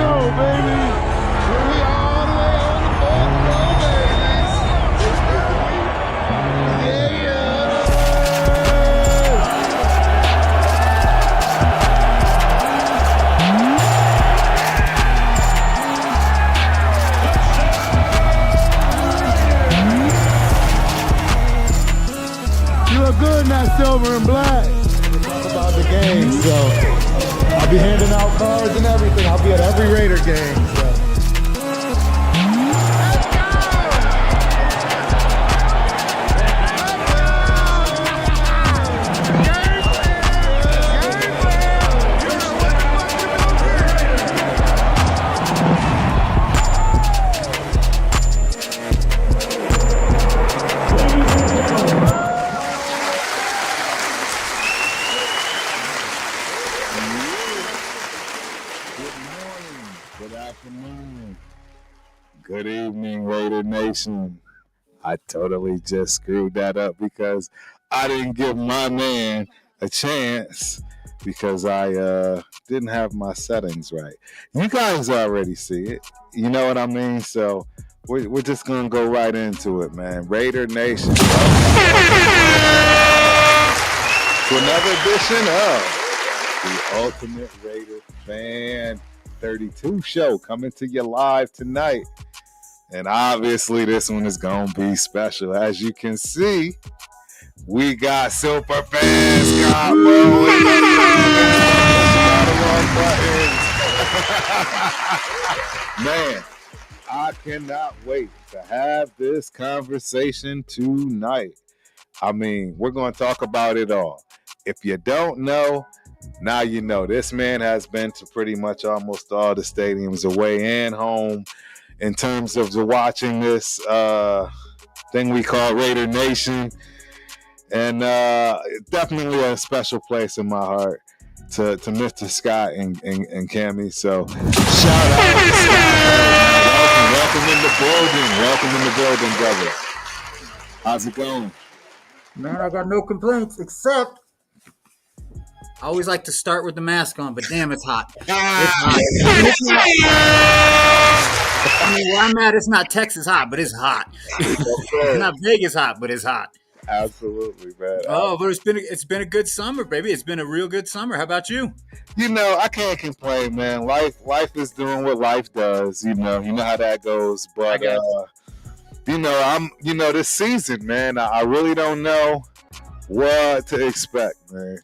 go, baby. We all the way on the fourth row, baby. Yeah. You look good in that silver and black. Talk about the game, so I'll be handing out cards and everything. I'll be at every Raider game. So. Good evening, Raider Nation. I totally just screwed that up because I didn't give my man a chance because I didn't have my settings right. You guys already see it. You know what I mean? So we're just going to go right into it, man. Raider Nation. To another edition of the Ultimate Raider Fan 32 show coming to you live tonight. And obviously this one is going to be special. As you can see, we got super fan Scott Boe. Man, I cannot wait to have this conversation tonight. I mean, we're going to talk about it all. If you don't know, now you know. This man has been to pretty much almost all the stadiums away and home in terms of watching this thing we call Raider Nation. And definitely a special place in my heart to Mr. Scott and Cammie. So shout out to Scott. Welcome in the building. Welcome in the building, brother. How's it going? Man, I got no complaints except I always like to start with the mask on, but damn, it's hot. It's hot. I mean, where I'm at, it's not Texas hot, but it's hot. It's not Vegas hot, but it's hot. Absolutely, man. Oh, but it's been a good summer, baby. It's been a real good summer. How about you? You know, I can't complain, man. Life is doing what life does. You know how that goes. But this season, man, I really don't know what to expect, man.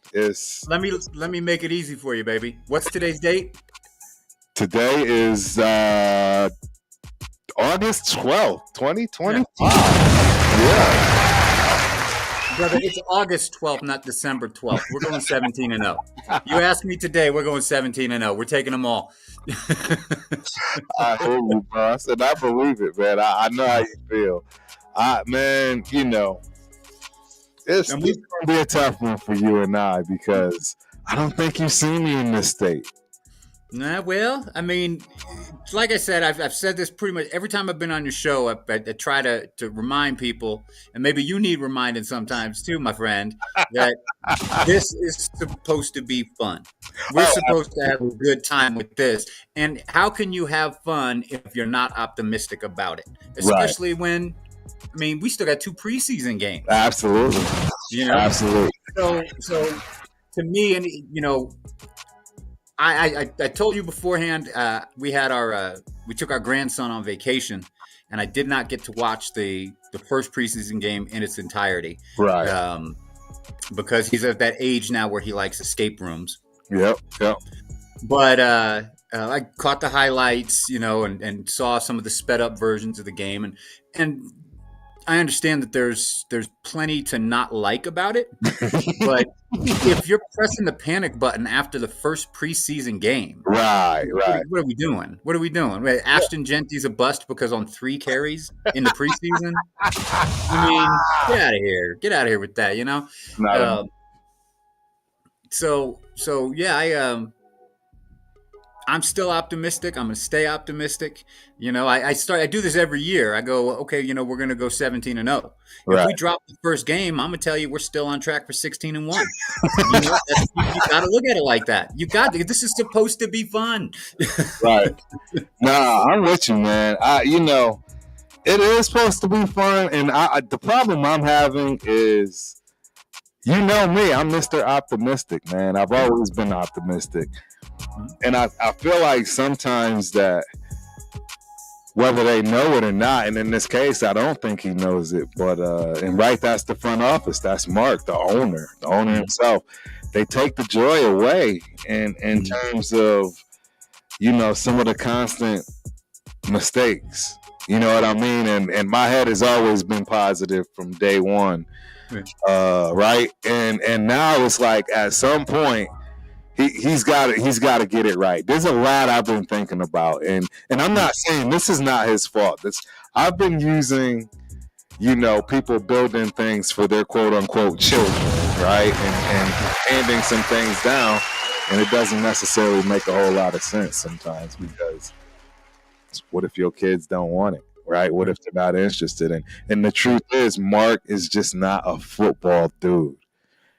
Let me make it easy for you, baby. What's today's date? Today is August 12th, 2025. Yeah. Brother, it's August 12th, not December 12th. We're going 17-0. You asked me today, we're going 17-0. We're taking them all. I hear you, boss, and I believe it, man. I know how you feel. Man, you know, it's going to be a tough one for you and I because I don't think you've seen me in this state. Nah, well, I mean, like I said, I've said this pretty much every time I've been on your show. I try to remind people, and maybe you need reminding sometimes too, my friend, that this is supposed to be fun. We're supposed to have a good time with this. And how can you have fun if you're not optimistic about it? Especially when, I mean, we still got 2 preseason games. Absolutely. You know? Absolutely. So to me, and you know, I told you beforehand, we took our grandson on vacation, and I did not get to watch the first preseason game in its entirety. Right. Because he's at that age now where he likes escape rooms. Yep. But I caught the highlights, you know, and saw some of the sped up versions of the game, and I understand that there's plenty to not like about it, but if you're pressing the panic button after the first preseason game, right. What are we doing? Wait, Ashton Genty's a bust because on 3 carries in the preseason. I mean, get out of here with that, you know. So yeah, I'm still optimistic. I'm going to stay optimistic. I do this every year. I go, okay, we're going to go 17-0. If Right. we drop the first game, I'm going to tell you we're still on track for 16-1. You got to look at it like that. This is supposed to be fun. Right. Nah, I'm with you, man. It is supposed to be fun, and the problem I'm having is, me, I'm Mr. Optimistic, man. I've always been optimistic, and I feel like sometimes that whether they know it or not, and in this case, I don't think he knows it, but that's the front office. That's Mark, the owner himself. They take the joy away in terms of, some of the constant mistakes. You know what I mean? And my head has always been positive from day one. Right? And now it's like at some point he's got to get it right. There's a lot I've been thinking about, and I'm not saying this is not his fault. I've been using, people building things for their quote unquote children, right? And handing some things down, and it doesn't necessarily make a whole lot of sense sometimes, because what if your kids don't want it, right? What if they're not interested in? And the truth is, Mark is just not a football dude.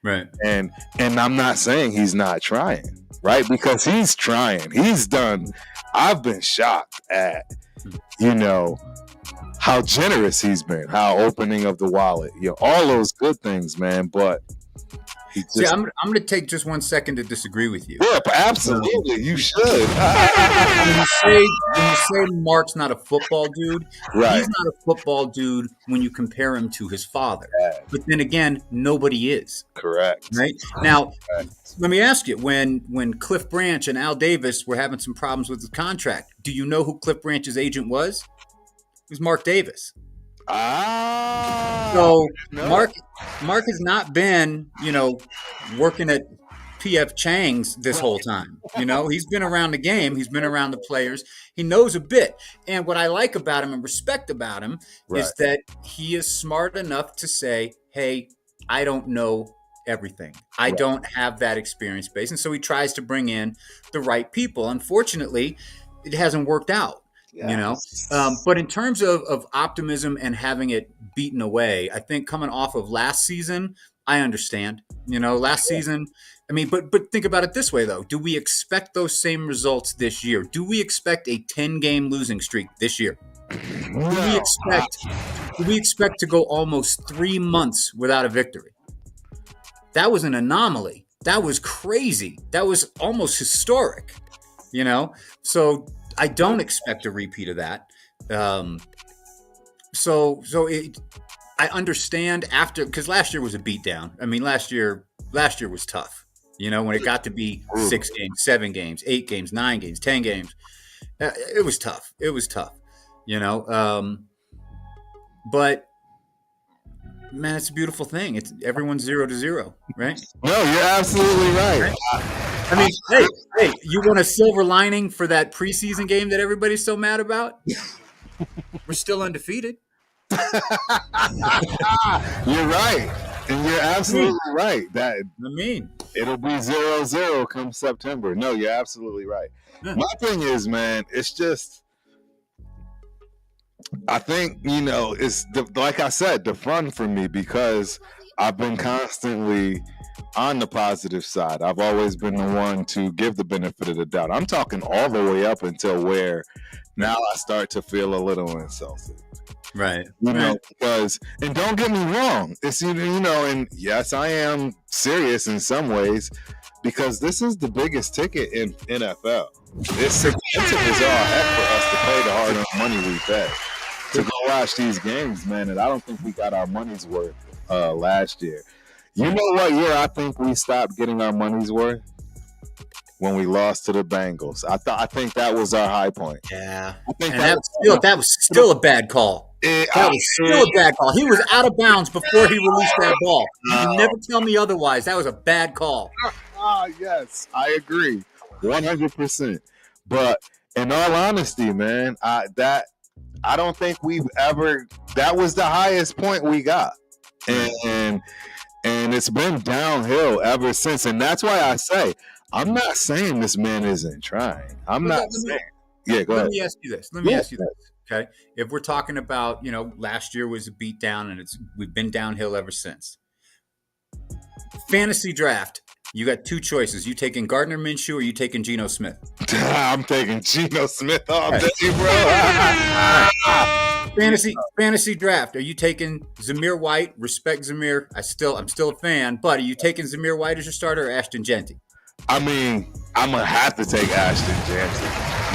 Right. And I'm not saying he's not trying, right? Because he's trying. He's done. I've been shocked at, how generous he's been, how opening of the wallet, all those good things, man. But I'm going to take just 1 second to disagree with you. Yeah, absolutely. You should. When you say Mark's not a football dude, right. He's not a football dude when you compare him to his father. But then again, nobody is. Correct. Right? Now, let me ask you, when Cliff Branch and Al Davis were having some problems with his contract, do you know who Cliff Branch's agent was? It was Mark Davis. So no. Mark has not been, working at P.F. Chang's this whole time. He's been around the game. He's been around the players. He knows a bit. And what I like about him and respect about him is that he is smart enough to say, hey, I don't know everything. I don't have that experience base. And so he tries to bring in the right people. Unfortunately, it hasn't worked out. Yes. But in terms of optimism and having it beaten away, I think coming off of last season, I understand. Last season, but think about it this way, though. Do we expect those same results this year? Do we expect a 10-game losing streak this year? No. Do we expect to go almost 3 months without a victory? That was an anomaly. That was crazy. That was almost historic. So I don't expect a repeat of that. I understand because last year was a beatdown. Last year was tough. When it got to be 6 games, 7 games, 8 games, 9 games, 10 games, it was tough. But man, it's a beautiful thing. It's everyone's 0-0, right? No, you're absolutely right. Hey, you want a silver lining for that preseason game that everybody's so mad about? We're still undefeated. You're right. And you're absolutely right. It'll be 0-0 come September. No, you're absolutely right. Yeah. My thing is, man, it's just, I think, it's like I said, the fun for me, because I've been constantly on the positive side. I've always been the one to give the benefit of the doubt. I'm talking all the way up until where now I start to feel a little insulted. Right. Because, and don't get me wrong, it's, and yes, I am serious in some ways, because this is the biggest ticket in NFL. It's expensive as all heck for us to pay the hard-earned money we pay to go watch these games, man. And I don't think we got our money's worth last year. You know what year I think we stopped getting our money's worth? When we lost to the Bengals. I think that was our high point. Yeah. That was still a bad call. That was still a bad call. He was out of bounds before he released that ball. You never tell me otherwise. That was a bad call. Yes, I agree. 100%. But in all honesty, man, I don't think we've ever, that was the highest point we got. And it's been downhill ever since. And that's why I say, I'm not saying this man isn't trying. I'm not saying. Yeah, go ahead. Let me ask you this. Okay. If we're talking about, last year was a beatdown and we've been downhill ever since. Fantasy draft. You got two choices. You taking Gardner Minshew or you taking Geno Smith? I'm taking Geno Smith all day, bro. Fantasy draft. Are you taking Zamir White? Respect Zamir. I'm still a fan, but are you taking Zamir White as your starter or Ashton Genty? I mean, I'm gonna have to take Ashton Genty.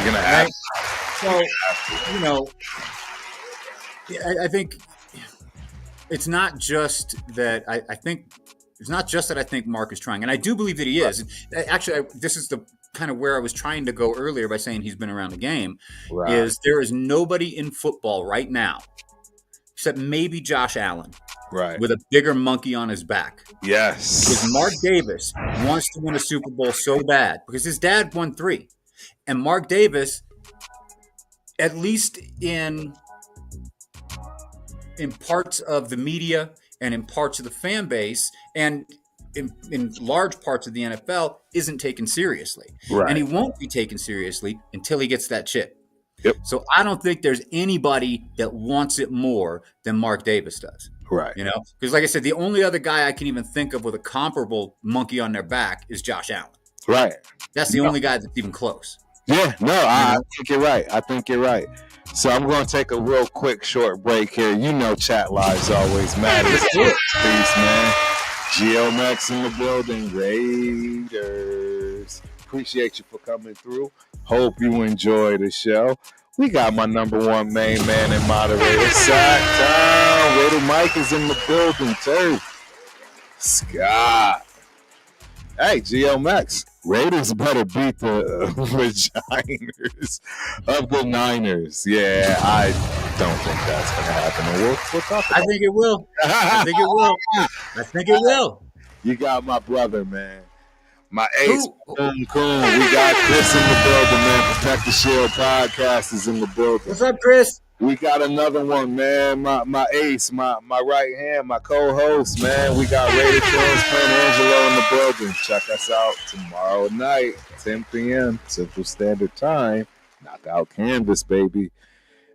You're gonna have to. I think it's not just that I think Mark is trying, and I do believe that he is. Actually, this is the kind of where I was trying to go earlier by saying he's been around the game. Right. Is there is nobody in football right now, except maybe Josh Allen, right, with a bigger monkey on his back. Yes, because Mark Davis wants to win a Super Bowl so bad because his dad won 3, and Mark Davis, at least in parts of the media and in parts of the fan base and in large parts of the NFL, isn't taken seriously. Right. And he won't be taken seriously until he gets that chip. Yep. So I don't think there's anybody that wants it more than Mark Davis does. Right. Because like I said, the only other guy I can even think of with a comparable monkey on their back is Josh Allen. Right. That's the only guy that's even close. Yeah, no, I think you're right. So I'm going to take a real quick short break here. Chat lives always matter. Peace, man. GeoMax in the building. Raiders. Appreciate you for coming through. Hope you enjoy the show. We got my number one main man and moderator, Sack Town. Raider Mike is in the building, too. Scott. Hey, GeoMax. Raiders better beat the vaginas of the Niners. Yeah, I don't think that's going to happen. We'll talk about I think it will. I think it will. You got my brother, man. My ace, Coon. We got Chris in the building, man. Protect the Shield podcast is in the building. What's up, Chris? We got another one, man. My ace, my right hand, my co-host, man. We got Raider Twins playing Angelo in the building. Check us out tomorrow night, 10 p.m. Central Standard Time. Knockout Canvas, baby.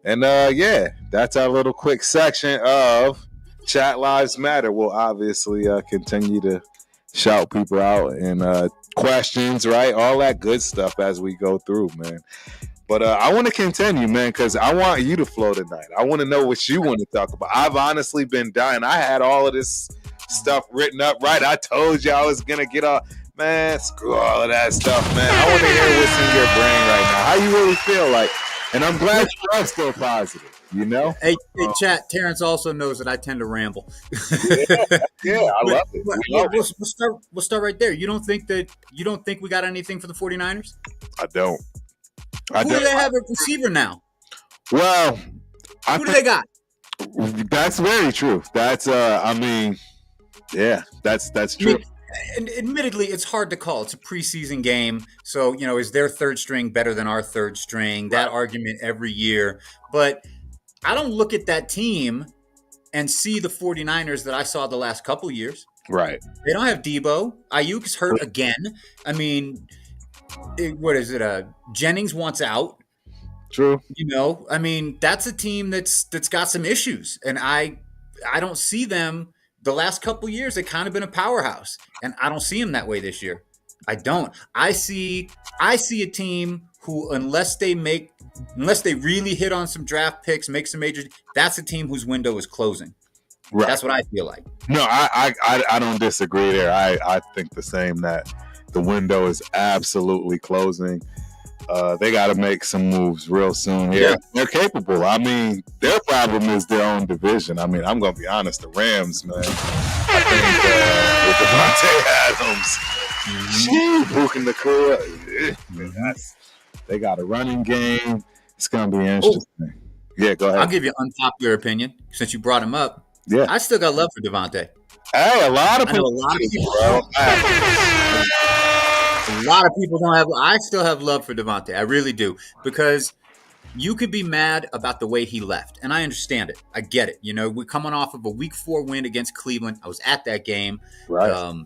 And that's our little quick section of Chat Lives Matter. We'll obviously continue to shout people out and questions, right? All that good stuff as we go through, man. But I want to continue, man, because I want you to flow tonight. I want to know what you want to talk about. I've honestly been dying. I had all of this stuff written up, right? I told you I was going to get all, man, screw all of that stuff, man. I want to hear what's in your brain right now. How you really feel like, and I'm glad you are still positive, Hey, chat, Terrence also knows that I tend to ramble. yeah, I love it. We'll start right there. You don't think we got anything for the 49ers? I don't. Who do they have at receiver now? Well, who do they got? That's very true. That's that's true. And admittedly, it's hard to call. It's a preseason game, so is their third string better than our third string? That argument every year, but I don't look at that team and see the 49ers that I saw the last couple years. Right. They don't have Debo. Ayuk is hurt again. I mean, what is it? Jennings wants out. True. I mean, that's a team that's got some issues, and I don't see them. The last couple years, they've kind of been a powerhouse, and I don't see them that way this year. I don't. I see a team who, unless they really hit on some draft picks, make some major, that's a team whose window is closing. Right. That's what I feel like. No, I don't disagree there. I think the same, that the window is absolutely closing. They got to make some moves real soon here. Yeah. They're capable. I mean, their problem is their own division. I mean, I'm going to be honest. The Rams, man. I think with Devontae Adams, Bukin the Kua, they got a running game. It's going to be interesting. Yeah, go ahead. I'll give you an unpopular opinion since you brought him up. Yeah, I still got love for Devontae. Hey, a lot of people don't have. I still have love for Devontae. I really do, because you could be mad about the way he left, and I understand it. I get it. We're coming off of a Week 4 win against Cleveland. I was at that game. Right.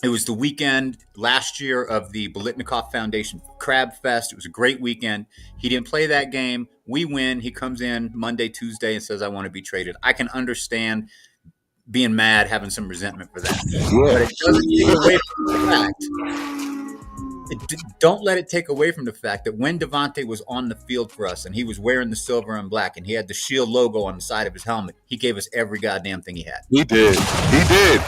It was the weekend last year of the Bolitnikoff Foundation Crab Fest. It was a great weekend. He didn't play that game. We win. He comes in Monday, Tuesday, and says, "I want to be traded." I can understand being mad, having some resentment for that, but it doesn't take away from the fact. Don't let it take away from the fact that when Devontae was on the field for us and he was wearing the silver and black and he had the Shield logo on the side of his helmet, he gave us every goddamn thing he had. He did. So, He did.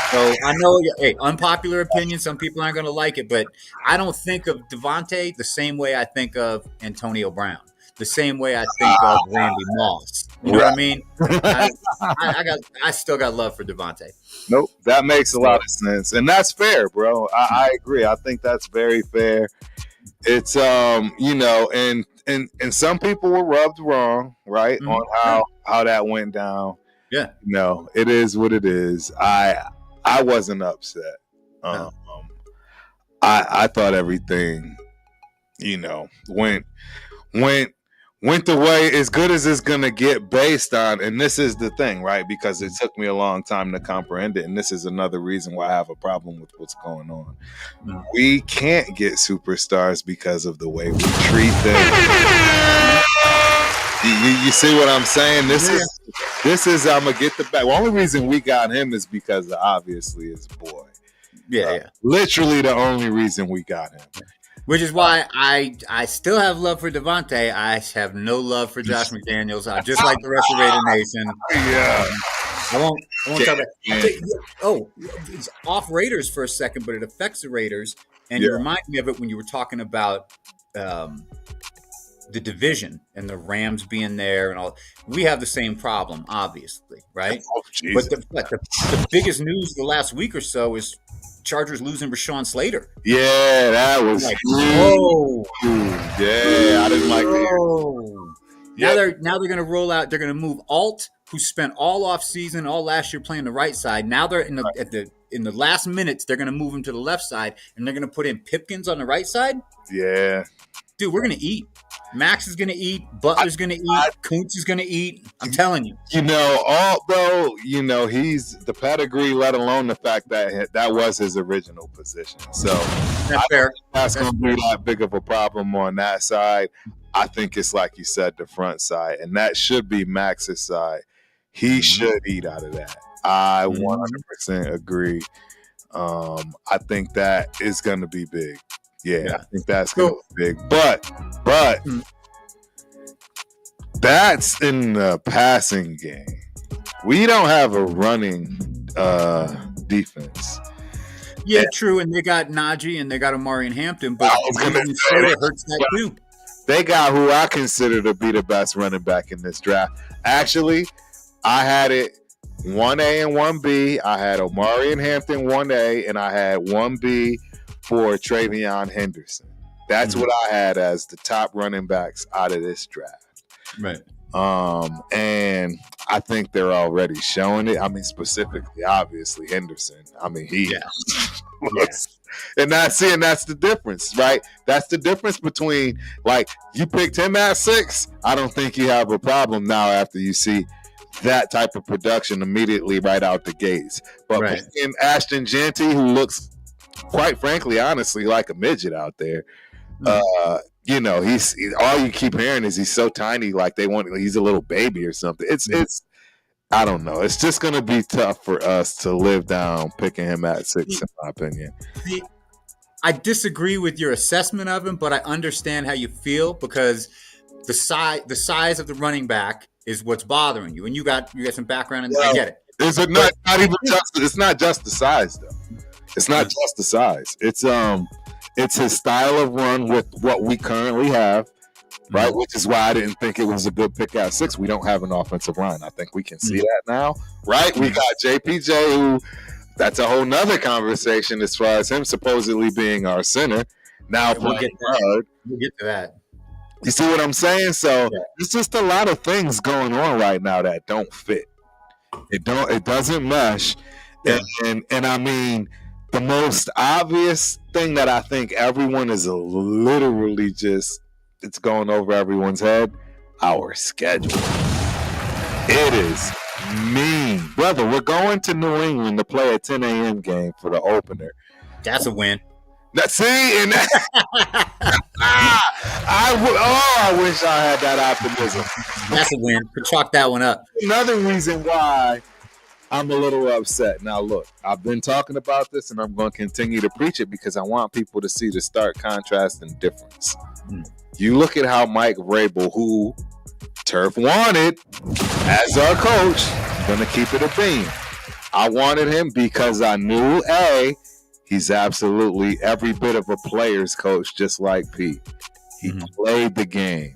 So I know, hey, unpopular opinion. Some people aren't going to like it, but I don't think of Devontae the same way I think of Antonio Brown, the same way I think of Randy Moss. You know what I mean? I still got love for Devontae. Nope, that makes a lot of sense, and that's fair, bro. I agree. I think that's very fair. It's you know, and some people were rubbed wrong, right, on how that went down. Yeah, you know, it is what it is. I wasn't upset. No. I thought everything, you know, went the way as good as it's gonna get based on, and this is the thing, right? Because it took me a long time to comprehend it, and this is another reason why I have a problem with what's going on. We can't get superstars because of the way we treat them. You see what I'm saying? This is I'm gonna get the back. The only reason we got him is because of obviously his boy. Yeah. Literally the only reason we got him. Which is why I still have love for Devontae. I have no love for Josh McDaniels. Just like the rest of Raider Nation. Yeah. I won't talk about it's off Raiders for a second, but it affects the Raiders. And you remind me of it when you were talking about the division and the Rams being there and all. We have the same problem, obviously, right? Oh, but the biggest news the last week or so is Chargers losing Rashawn Slater. Yeah, that was like, whoa. Yeah, I didn't like that. Now they're gonna roll out. They're gonna move Alt, who spent all off season, all last year playing the right side. Now they're in the last minutes. They're gonna move him to the left side, and they're gonna put in Pipkins on the right side. Yeah, dude, we're gonna eat. Max is gonna eat. Butler's gonna eat. Kuntz is gonna eat. I'm telling you. You know, although you know he's the pedigree, let alone the fact that that was his original position. So that's fair. That's gonna be that big of a problem on that side. I think it's like you said, the front side, and that should be Max's side. He should eat out of that. I 100% agree. I think that is gonna be big. Yeah, I think that's gonna be big. But that's in the passing game. We don't have a running defense. Yeah, true. And they got Najee and they got Amari Hampton, but it hurts that too. They got who I consider to be the best running back in this draft. Actually, I had it 1A and 1B. I had Amari and Hampton 1A, and I had 1B for Travion Henderson. That's what I had as the top running backs out of this draft. Right. And I think they're already showing it. I mean, specifically, obviously, Henderson. I mean, and that's the difference, right? That's the difference between, like, you picked him at 6. I don't think you have a problem now after you see that type of production immediately right out the gates. But picking Ashton Jeanty, who looks, quite frankly, honestly, like a midget out there, you know, he's all you keep hearing is he's so tiny, like he's a little baby or something. It's I don't know. It's just going to be tough for us to live down picking him at 6, in my opinion. I disagree with your assessment of him, but I understand how you feel because the size of the running back is what's bothering you, and you got some background in. I get it. It's not just the size though. It's not just the size. It's his style of run with what we currently have, right? Which is why I didn't think it was a good pick at 6. We don't have an offensive line. I think we can see that now, right? We got JPJ, who that's a whole nother conversation as far as him supposedly being our center. Now we'll get to that. You see what I'm saying? So there's just a lot of things going on right now that don't fit. It doesn't mesh. Yeah. And I mean, the most obvious thing that I think everyone is literally it's going over everyone's head, our schedule. It is mean. Brother, we're going to New England to play a 10 a.m. game for the opener. That's a win. See, and I wish I had that optimism. That's a win. Could chalk that one up. Another reason why I'm a little upset. Now, look, I've been talking about this, and I'm going to continue to preach it because I want people to see the stark contrast and difference. You look at how Mike Vrabel, who Turf wanted as our coach, I'm going to keep it a beam. I wanted him because I knew, he's absolutely every bit of a player's coach, just like Pete. He played the game.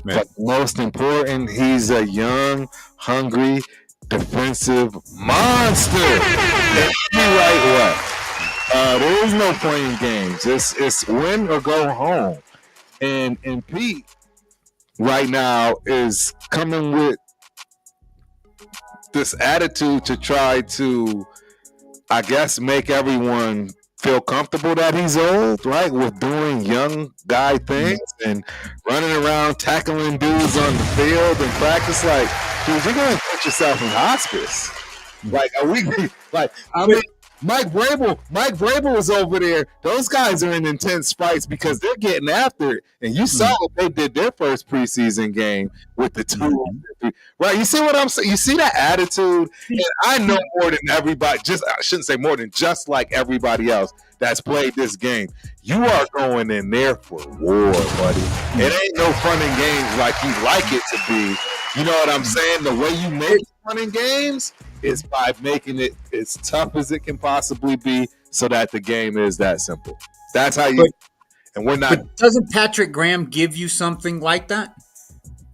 Right. But most important, he's a young, hungry, defensive monster. That's the right way. There is no playing games. It's win or go home. And Pete right now is coming with this attitude to try to, I guess, make everyone feel comfortable that he's old, right? With doing young guy things and running around tackling dudes on the field and practice. Like, dude, you're going to put yourself in hospice. Like, are we? Like, I mean, Mike Vrabel was over there. Those guys are in intense fights because they're getting after it. And you saw what they did their first preseason game with the two. Right? You see what I'm saying? You see that attitude? And I know more than everybody. I shouldn't say more than just like everybody else that's played this game. You are going in there for war, buddy. It ain't no fun in games like you like it to be. You know what I'm saying? The way you make fun in games is by making it as tough as it can possibly be so that the game is that simple. That's how you and we're not. But doesn't Patrick Graham give you something like that?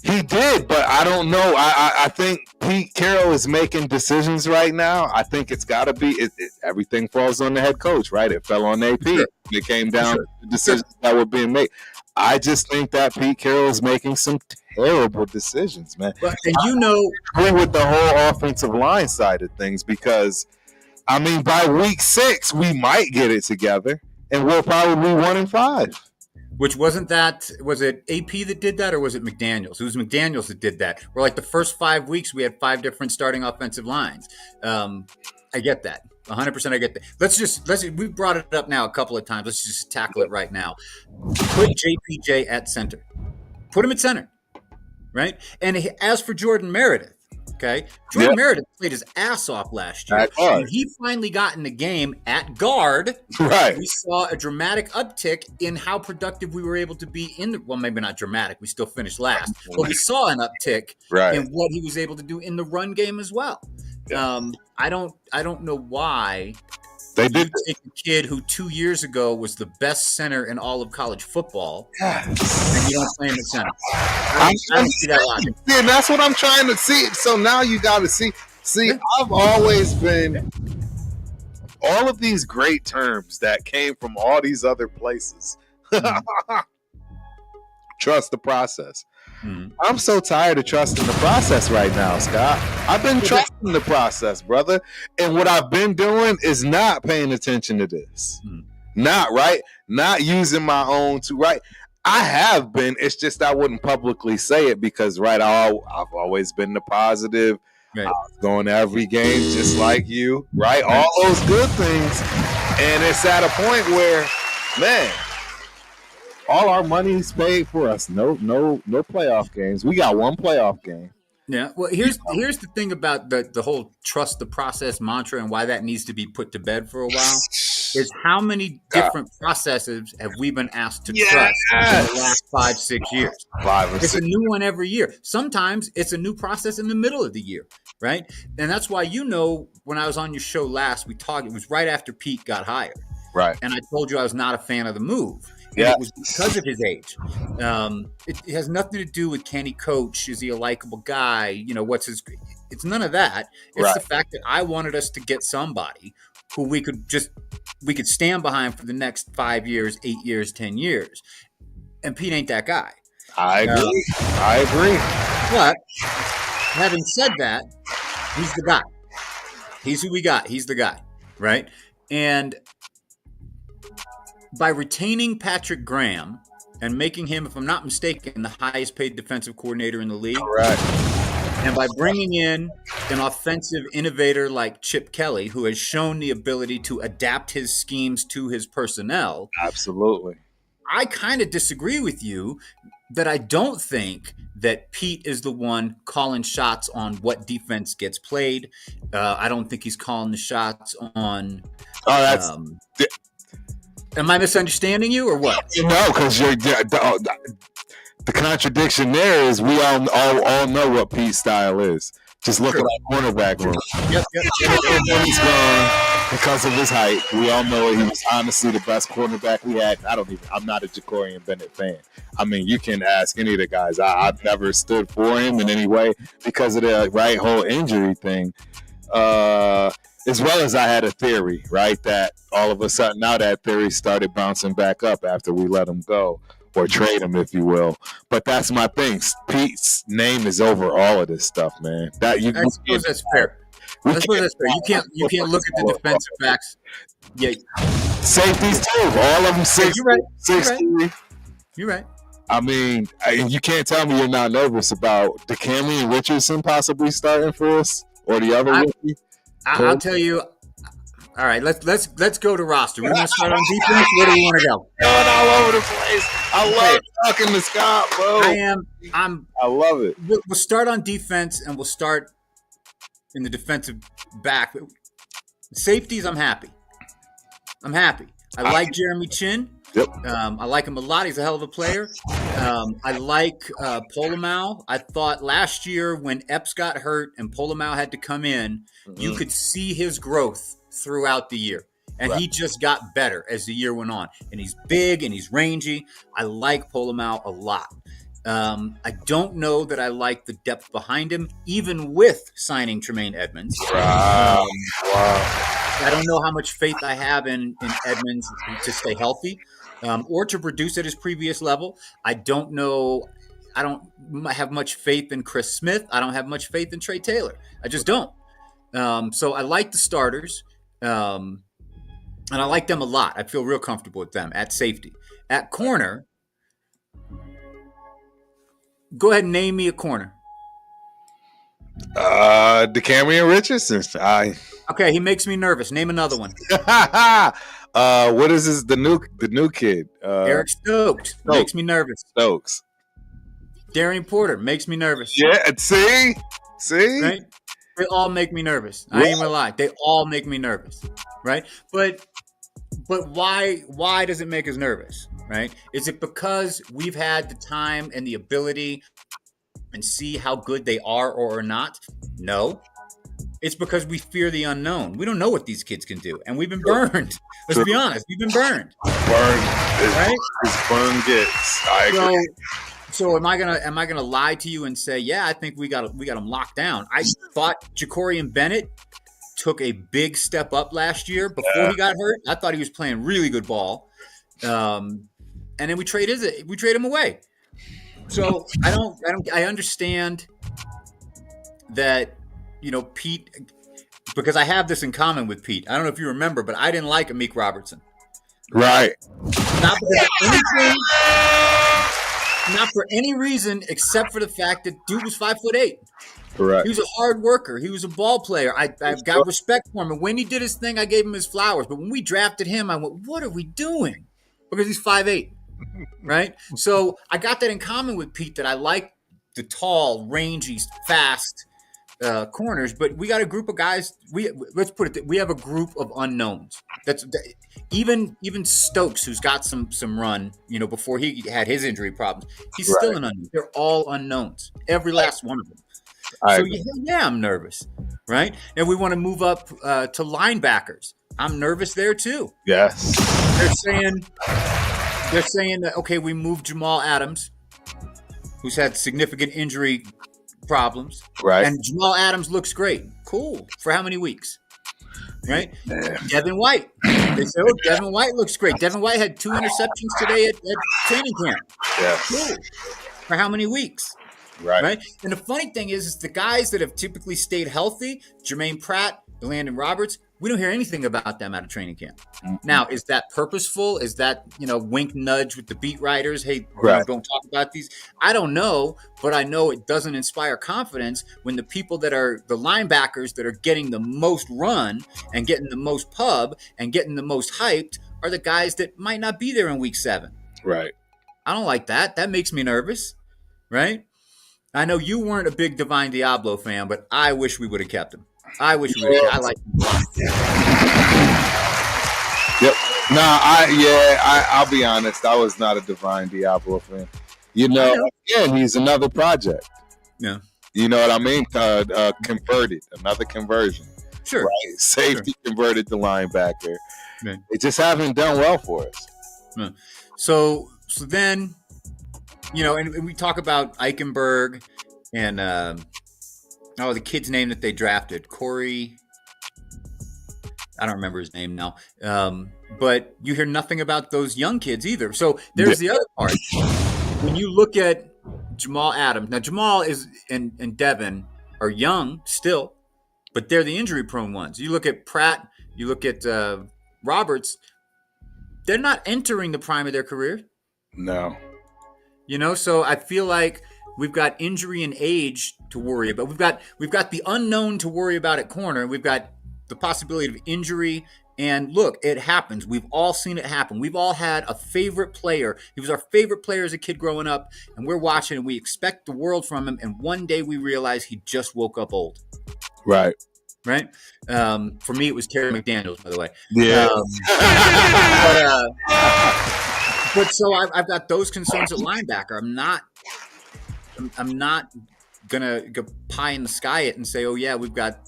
He did, but I don't know. I think Pete Carroll is making decisions right now. I think it's got to be everything falls on the head coach, right? It fell on AP. Sure. It came down to the decisions that were being made. I just think that Pete Carroll is making some terrible decisions, man. But, and you know, I agree with the whole offensive line side of things because, I mean, by week 6 we might get it together, and we'll probably be 1-5. Which was it AP that did that, or was it McDaniels? It was McDaniels that did that. Where like the first 5 weeks we had 5 different starting offensive lines. I get that. 100% I get that. We brought it up now a couple of times. Let's just tackle it right now. Put JPJ at center. Put him at center. Right? And as for Jordan Meredith, okay? Jordan Meredith played his ass off last year. When he finally got in the game at guard, right? We saw a dramatic uptick in how productive we were able to be well, maybe not dramatic. We still finished last. But we saw an uptick in what he was able to do in the run game as well. Yeah. I don't know why they did take a kid who 2 years ago was the best center in all of college football, and you don't play him at center. I don't see that logic. Yeah, and that's what I'm trying to see. So now you got to see. I've always been all of these great terms that came from all these other places. Trust the process. I'm so tired of trusting the process right now, Scott. I've been trusting the process, brother. And what I've been doing is not paying attention to this. Not using my own I have been. It's just I wouldn't publicly say it because, I've always been the positive. Right. I was going to every game just like you, right? All those good things. And it's at a point where, man, all our money's paid for us. No playoff games. We got one playoff game. Yeah. Well, here's the thing about the whole trust the process mantra and why that needs to be put to bed for a while is how many different processes have we been asked to trust in the last 5-6 years? 5 or 6. It's a new one every year. Sometimes it's a new process in the middle of the year, right? And that's why, when I was on your show last, we talked. It was right after Pete got hired, right? And I told you I was not a fan of the move. And it was because of his age. It has nothing to do with can he coach? Is he a likable guy? What's his? It's none of that. It's the fact that I wanted us to get somebody who we could stand behind for the next 5 years, 8 years, 10 years. And Pete ain't that guy. I agree. But having said that, he's the guy. He's who we got. He's the guy, right? And by retaining Patrick Graham and making him, if I'm not mistaken, the highest paid defensive coordinator in the league. Correct. And by bringing in an offensive innovator like Chip Kelly, who has shown the ability to adapt his schemes to his personnel, Absolutely. I kind of disagree with you that I don't think that Pete is the one calling shots on what defense gets played. I don't think he's calling the shots on. Oh, that's. Am I misunderstanding you or what? No, because the contradiction there is we all know what Pete's style is. Just look at our cornerback room. Yep. He's gone because of his height. We all know he was honestly the best cornerback we had. I'm not a Jacorian Bennett fan. I mean, you can ask any of the guys. I've never stood for him in any way because of the whole injury thing. As well as I had a theory, right, that all of a sudden now that theory started bouncing back up after we let him go or trade him, if you will. But that's my thing. Pete's name is over all of this stuff, man. I suppose that's fair. You can't look at the defensive backs. Yeah, safeties too. All of them 6'3". You're right. I mean, you can't tell me you're not nervous about DeCamry and Richardson possibly starting for us or the other rookie. I'll tell you. All right, let's go to roster. We want to start on defense. Where do we want to go? Going all over the place. I love talking to Scott, bro. I love it. We'll start on defense, and we'll start in the defensive back. Safeties, I'm happy. I like Jeremy Chin. Yep. I like him a lot. He's a hell of a player. I like Polamalu. I thought last year when Epps got hurt and Polamalu had to come in, you could see his growth throughout the year. And he just got better as the year went on. And he's big and he's rangy. I like Polamalu a lot. I don't know that I like the depth behind him, even with signing Tremaine Edmonds. Wow. I don't know how much faith I have in Edmonds to stay healthy. Or to produce at his previous level. I don't know. I don't have much faith in Chris Smith. I don't have much faith in Trey Taylor. I just don't. So I like the starters, and I like them a lot. I feel real comfortable with them at safety. At corner, go ahead and name me a corner. DeCamry and Richardson. Okay, he makes me nervous. Name another one. What is this? The new kid? Eric Stokes makes me nervous. Stokes. Darian Porter makes me nervous. Yeah, see, right? They all make me nervous. I ain't gonna lie. They all make me nervous, right? But why does it make us nervous, right? Is it because we've had the time and the ability and see how good they are or are not? No. It's because we fear the unknown. We don't know what these kids can do, and we've been burned. Let's be honest, we've been burned. Right? As burn gets. I agree. So am I gonna lie to you and say, yeah, I think we got them locked down? I thought Jacorian Bennett took a big step up last year before he got hurt. I thought he was playing really good ball, and then we trade him away. So I understand that. Pete, because I have this in common with Pete. I don't know if you remember, but I didn't like Amik Robertson. Right. Not for any reason except for the fact that dude was 5'8". Correct. He was a hard worker. He was a ball player. I've got respect for him. And when he did his thing, I gave him his flowers. But when we drafted him, I went, what are we doing? Because he's 5'8", right? So I got that in common with Pete, that I like the tall, rangy, fast corners, but we got a group of guys. Let's put it. We have a group of unknowns. Even Stokes, who's got some run. Before he had his injury problems, he's still an unknown. They're all unknowns. Every last one of them. I'm nervous, right? And we want to move up to linebackers. I'm nervous there too. Yes. They're saying that okay, we moved Jamal Adams, who's had significant injury problems, right? And Jamal Adams looks great. Cool. For how many weeks? Right? Yeah. Devin White. They say, Devin White looks great. Devin White had 2 interceptions today at training camp. Yeah. Cool. For how many weeks? Right? And the funny thing is the guys that have typically stayed healthy, Jermaine Pratt, Landon Roberts, We don't hear anything about them out of training camp. Now, is that purposeful? Is that, wink nudge with the beat writers? Hey, Right. don't talk about these. I don't know, but I know it doesn't inspire confidence when the people that are the linebackers that are getting the most run and getting the most pub and getting the most hyped are the guys that might not be there in week 7. Right. I don't like that. That makes me nervous, right? I know you weren't a big Divine Diablo fan, but I wish we would have kept him. I wish we would have. I like him a lot. Yep. I'll be honest. I was not a Divine Diablo fan. Again, he's another project. Yeah. You know what I mean? Converted, another conversion. Sure. Right? Safety converted to linebacker. Right. They just haven't done well for us. Yeah. So then, and we talk about Eichenberg and the kid's name that they drafted, Corey. I don't remember his name now. But you hear nothing about those young kids either. So there's the other part. When you look at Jamal Adams, now Jamal and Devin are young still, but they're the injury-prone ones. You look at Pratt, you look at Roberts, they're not entering the prime of their career. No. So I feel like we've got injury and age to worry about. We've got the unknown to worry about at corner. We've got the possibility of injury. And look, it happens. We've all seen it happen. We've all had a favorite player. He was our favorite player as a kid growing up, and we're watching and we expect the world from him. And one day we realize he just woke up old. Right. Right. For me, it was Terry McDaniels, by the way. Yeah. But so I've got those concerns at linebacker. I'm not gonna go pie in the sky it and say, oh yeah, we've got.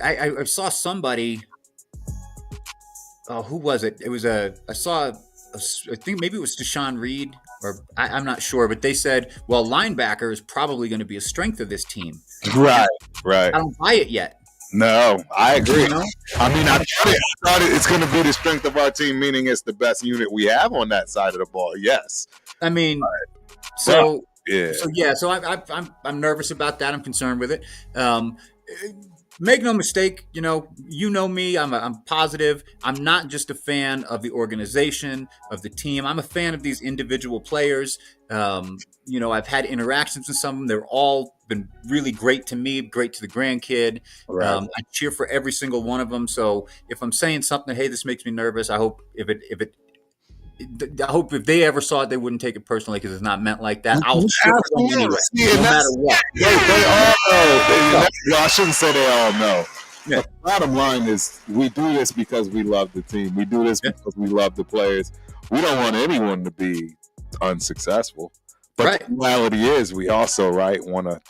I saw somebody. Oh, who was it? It was I think maybe it was Deshaun Reed, or I'm not sure, but they said, well, linebacker is probably going to be a strength of this team. Right. I don't buy it yet. No, I agree. I mean, I thought it's going to be the strength of our team, meaning it's the best unit we have on that side of the ball. Yes. I mean, So I'm nervous about that. I'm concerned with it. Make no mistake, you know me. I'm positive. I'm not just a fan of the organization, of the team. I'm a fan of these individual players. I've had interactions with some of them. They're all been really great to me, great to the grandkid. Right. I cheer for every single one of them. So if I'm saying something, hey, this makes me nervous, I hope if they ever saw it, they wouldn't take it personally because it's not meant like that. I'll cheer for them anyway, no matter what. They all know. I shouldn't say they all know. Yeah. The bottom line is we do this because we love the team. We do this because we love the players. We don't want anyone to be unsuccessful. But the reality is we also, want to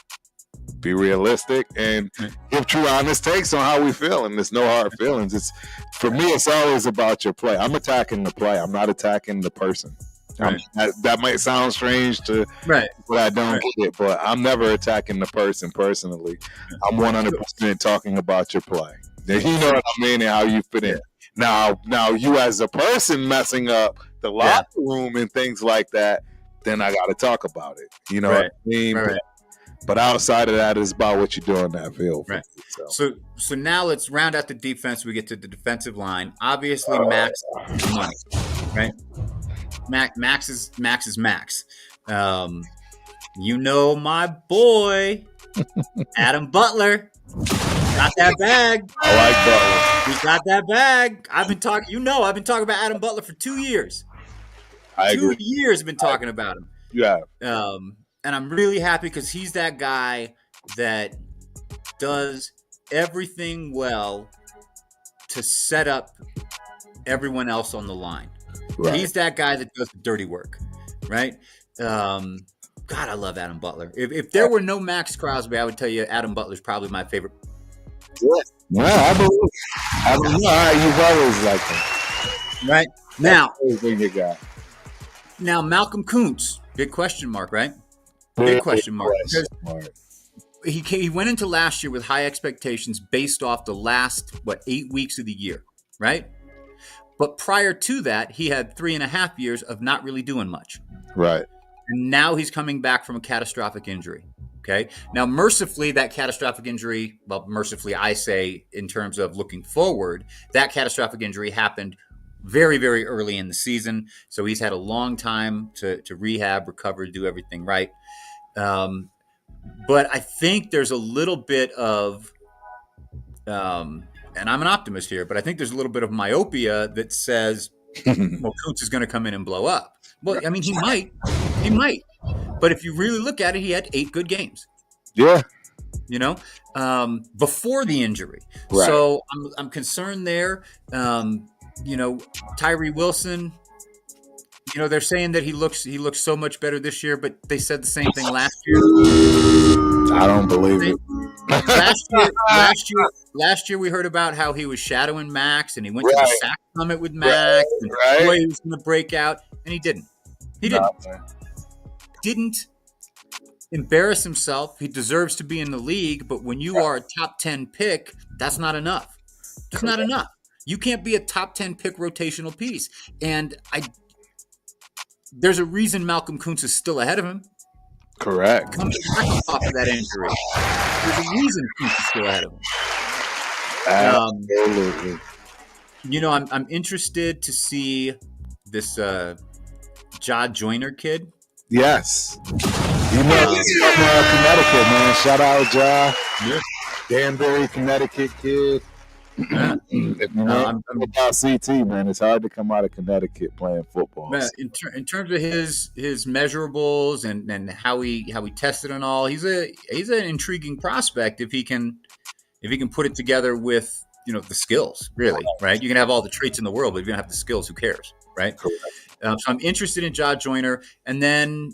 be realistic and give true, honest takes on how we feel. And there's no hard feelings. For me, it's always about your play. I'm attacking the play. I'm not attacking the person. Right. That might sound strange to but I don't get it. But I'm never attacking the person personally. I'm 100% talking about your play. You know what I mean and how you fit in. Now you as a person messing up the locker room and things like that, then I got to talk about it. You know what I mean? Right. But outside of that, it's about what you do on that field. Right. So now let's round out the defense. We get to the defensive line. Obviously, Max is money, right? Max is Max. My boy, Adam Butler, got that bag. I like Butler. He got that bag. I've been talking about Adam Butler for 2 years. I agree. 2 years I've been talking about him. Yeah. And I'm really happy because he's that guy that does everything well to set up everyone else on the line. Right. He's that guy that does the dirty work, right? God, I love Adam Butler. If there were no Max Crosby, I would tell you Adam Butler's probably my favorite. Yeah, I believe. I don't know. You've always liked him. Right. Now, your guy. Now, Malcolm Kuntz, big question mark, right? Big question mark. He went into last year with high expectations based off the last, 8 weeks of the year, right? But prior to that, he had 3.5 years of not really doing much. Right. And now he's coming back from a catastrophic injury. Okay. Now, mercifully, that catastrophic injury, well, mercifully, I say in terms of looking forward, that catastrophic injury happened very, very early in the season. So he's had a long time to rehab, recover, do everything right. But I think there's a little bit of, and I'm an optimist here, but I think there's a little bit of myopia that says, well, Kuntz is going to come in and blow up. Well, I mean, he might. But if you really look at it, he had 8 good games. Yeah. Before the injury. Right. So I'm concerned there. Tyree Wilson, they're saying that he looks so much better this year, but they said the same thing last year. I don't believe it. Last year we heard about how he was shadowing Max, and he went to the sack summit with Max, and boy, he was going to break out, and he didn't. He didn't embarrass himself. He deserves to be in the league, but when you are a top 10 pick, that's not enough. That's not enough. You can't be a top 10 pick rotational piece. And there's a reason Malcolm Kuntz is still ahead of him. Correct. Coming back off of that injury. There's a reason Kuntz is still ahead of him. Absolutely. I'm interested to see this Ja Joyner kid. Yes. He's from Connecticut, man. Shout out Ja. Yeah. Danbury, Connecticut kid. If you know about CT, man, it's hard to come out of Connecticut playing football. Man, in terms of his measurables and how he tested and all, he's an intriguing prospect if he can put it together with the skills, really, right? You can have all the traits in the world, but if you don't have the skills, who cares, right? So I'm interested in Ja Joyner, and then,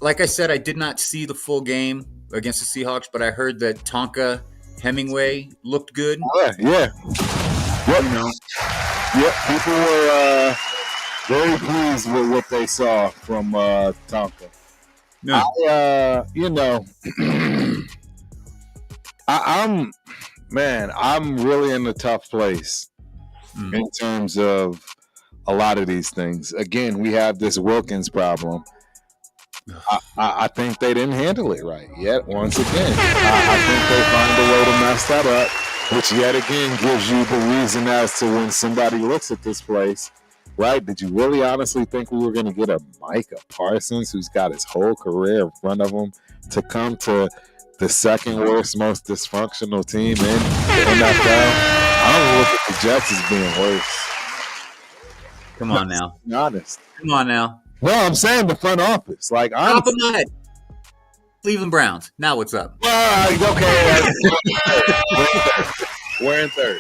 like I said, I did not see the full game against the Seahawks, but I heard that Tonka Hemingway looked good. Yeah. Yep. Yep. People were very pleased with what they saw from Tonka. No. I'm really in a tough place in terms of a lot of these things. Again, we have this Wilkins problem. I think they didn't handle it right yet. Once again, I think they find a way to mess that up, which yet again gives you the reason as to when somebody looks at this place, right? Did you really honestly think we were going to get a Micah Parsons, who's got his whole career in front of him, to come to the second worst, most dysfunctional team in the NFL? I don't look at the Jets as being worse. Come on now. Be honest. Come on now. No, I'm saying the front office. Like, top of my head. Cleveland Browns. Now what's up? Okay. We're in third.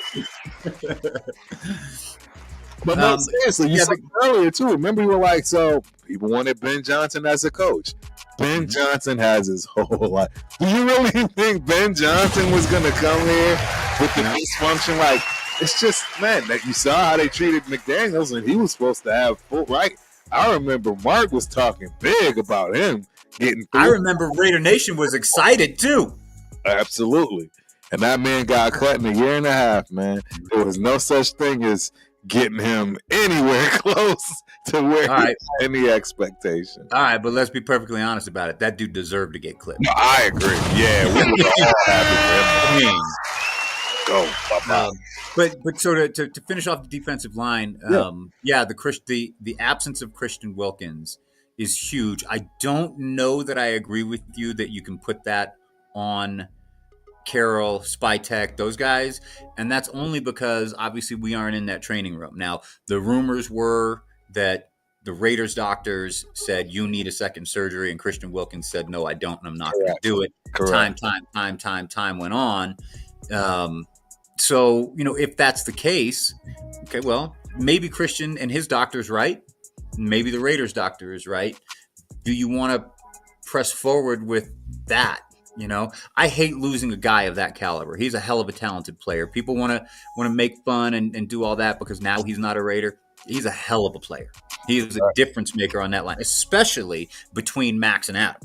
But no, seriously, you said earlier too. Remember, you were like, so people wanted Ben Johnson as a coach. Ben Johnson has his whole life. Do you really think Ben Johnson was going to come here with the dysfunction? Like, it's just, man, that you saw how they treated McDaniels, and he was supposed to have full right. I remember Mark was talking big about him getting through. I remember Raider Nation was excited too. Absolutely. And that man got cut in a year and a half, man. There was no such thing as getting him anywhere close to where he had any expectation. All right, but let's be perfectly honest about it. That dude deserved to get clipped. No, I agree. Yeah, we were all happy for him. Go. But so to finish off the defensive line, the absence of Christian Wilkins is huge. I don't know that I agree with you that you can put that on Carroll, Spytek, those guys, and that's only because obviously we aren't in that training room. Now, the rumors were that the Raiders doctors said you need a second surgery, and Christian Wilkins said no, I don't, and I'm not going to do it. Correct. Time went on. So, if that's the case, okay, well, maybe Christian and his doctor's right. Maybe the Raiders doctor is right. Do you want to press forward with that? I hate losing a guy of that caliber. He's a hell of a talented player. People want to make fun and do all that because now he's not a Raider. He's a hell of a player. He is a difference maker on that line, especially between Max and Adam,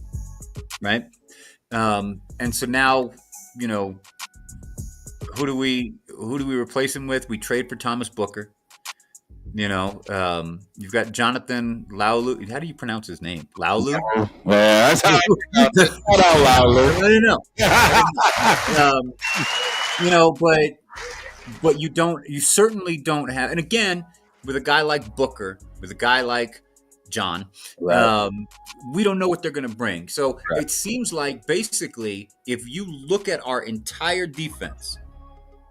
right? And so now, who do we replace him with? We trade for Thomas Booker. You've got Jonathan Laulu. How do you pronounce his name? Laulu? Yeah, that's how I pronounce it. Shout out I loudly. don't know. But you certainly don't have, and again, with a guy like Booker, with a guy like John, Right. we don't know what they're going to bring. So Right. it seems like basically, if you look at our entire defense,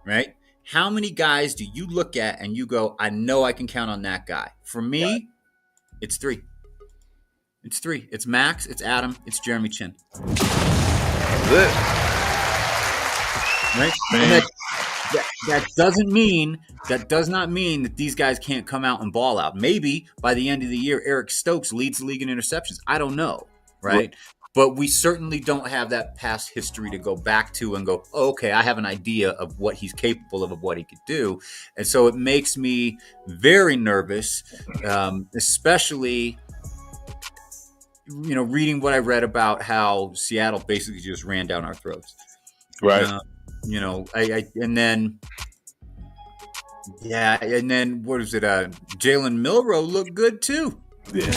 right? How many guys do you look at and you go, I know I can count on that guy? For me, it's three. It's three. It's Max, it's Adam, it's Jeremy Chin. That's it. Right? And that does not mean that these guys can't come out and ball out. Maybe by the end of the year, Eric Stokes leads the league in interceptions. I don't know, right? But we certainly don't have that past history to go back to and go, oh, okay, I have an idea of what he's capable of what he could do. And so it makes me very nervous, especially reading what I read about how Seattle basically just ran down our throats. Right. And then what is it? Jalen Milroe looked good too. Yeah.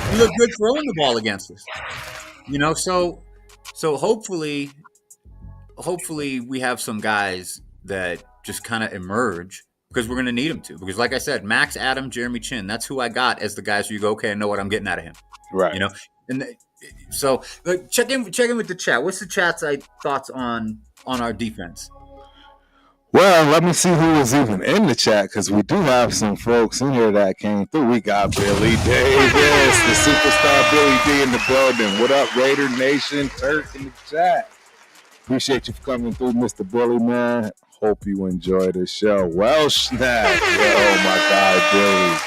He looked good throwing the ball against us. So hopefully we have some guys that just kind of emerge, because we're going to need them to. Because like I said, Max, Adam, Jeremy Chin, that's who I got as the guys who you go, okay, I know what I'm getting out of him. Right. So check in with the chat. What's the chat's thoughts on our defense? Well, let me see who is even in the chat, because we do have some folks in here that came through. We got Billy Davis, the superstar Billy D in the building. What up, Raider Nation? Turk in the chat. Appreciate you for coming through, Mr. Billy, man. Hope you enjoy the show. Well, snap. Yo, my guy, Billy.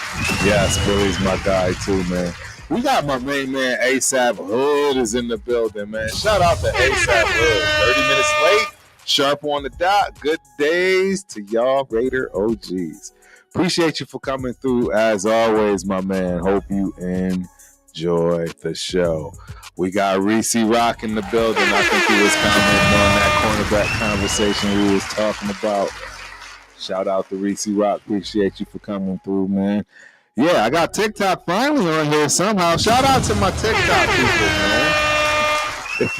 Yes, Billy's my guy, too, man. We got my main man, ASAP Hood, is in the building, man. Shout out to ASAP Hood. 30 minutes late. Sharp on the dot. Good days to y'all Raider OGs. Appreciate you for coming through as always, my man. Hope you enjoy the show. We got Reese Rock in the building. I think he was commenting on that cornerback conversation we was talking about. Shout out to Reese Rock. Appreciate you for coming through, man. Yeah, I got TikTok finally on here somehow. Shout out to my TikTok people, man. If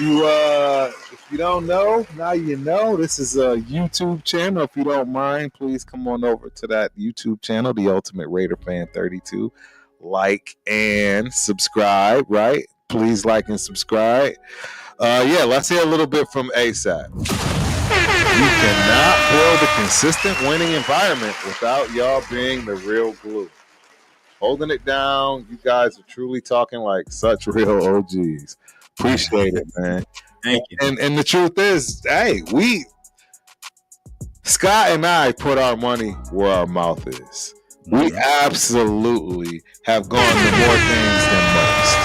you don't know, now you know. This is a YouTube channel. If you don't mind, please come on over to that YouTube channel, The Ultimate Raider Fan 32. Like and subscribe, right? Please like and subscribe. Let's hear a little bit from ASAP. You cannot build a consistent winning environment without y'all being the real glue. Holding it down. You guys are truly talking like such real OGs. Appreciate it, man. Thank you. And the truth is, hey, Scott and I put our money where our mouth is. We absolutely have gone to more games than most.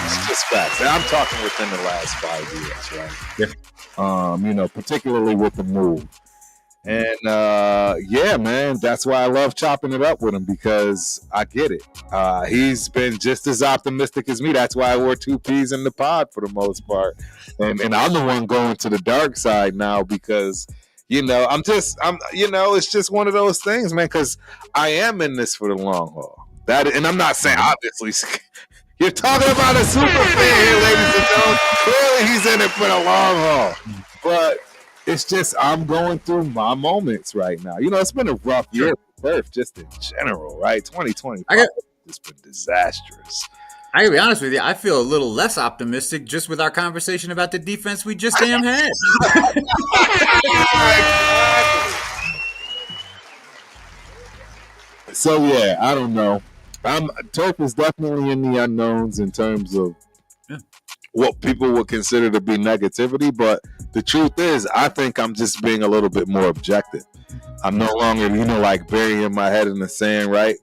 It's just facts. And I'm talking within the last 5 years, right? Yeah. Particularly with the move. And man, that's why I love chopping it up with him, because I get it. He's been just as optimistic as me. That's why I wore 2 P's in the pod for the most part. And I'm the one going to the dark side now, because it's just one of those things, man, because I am in this for the long haul. And I'm not saying, obviously, you're talking about a super fan here, ladies and gentlemen. Clearly he's in it for the long haul. But it's just, I'm going through my moments right now. It's been a rough year for Perth, just in general, right? 2020 has been disastrous. I gotta be honest with you, I feel a little less optimistic just with our conversation about the defense we just damn had. So, yeah, I don't know. Turf is definitely in the unknowns in terms of what people would consider to be negativity, but the truth is, I think I'm just being a little bit more objective. I'm no longer, like burying my head in the sand, right?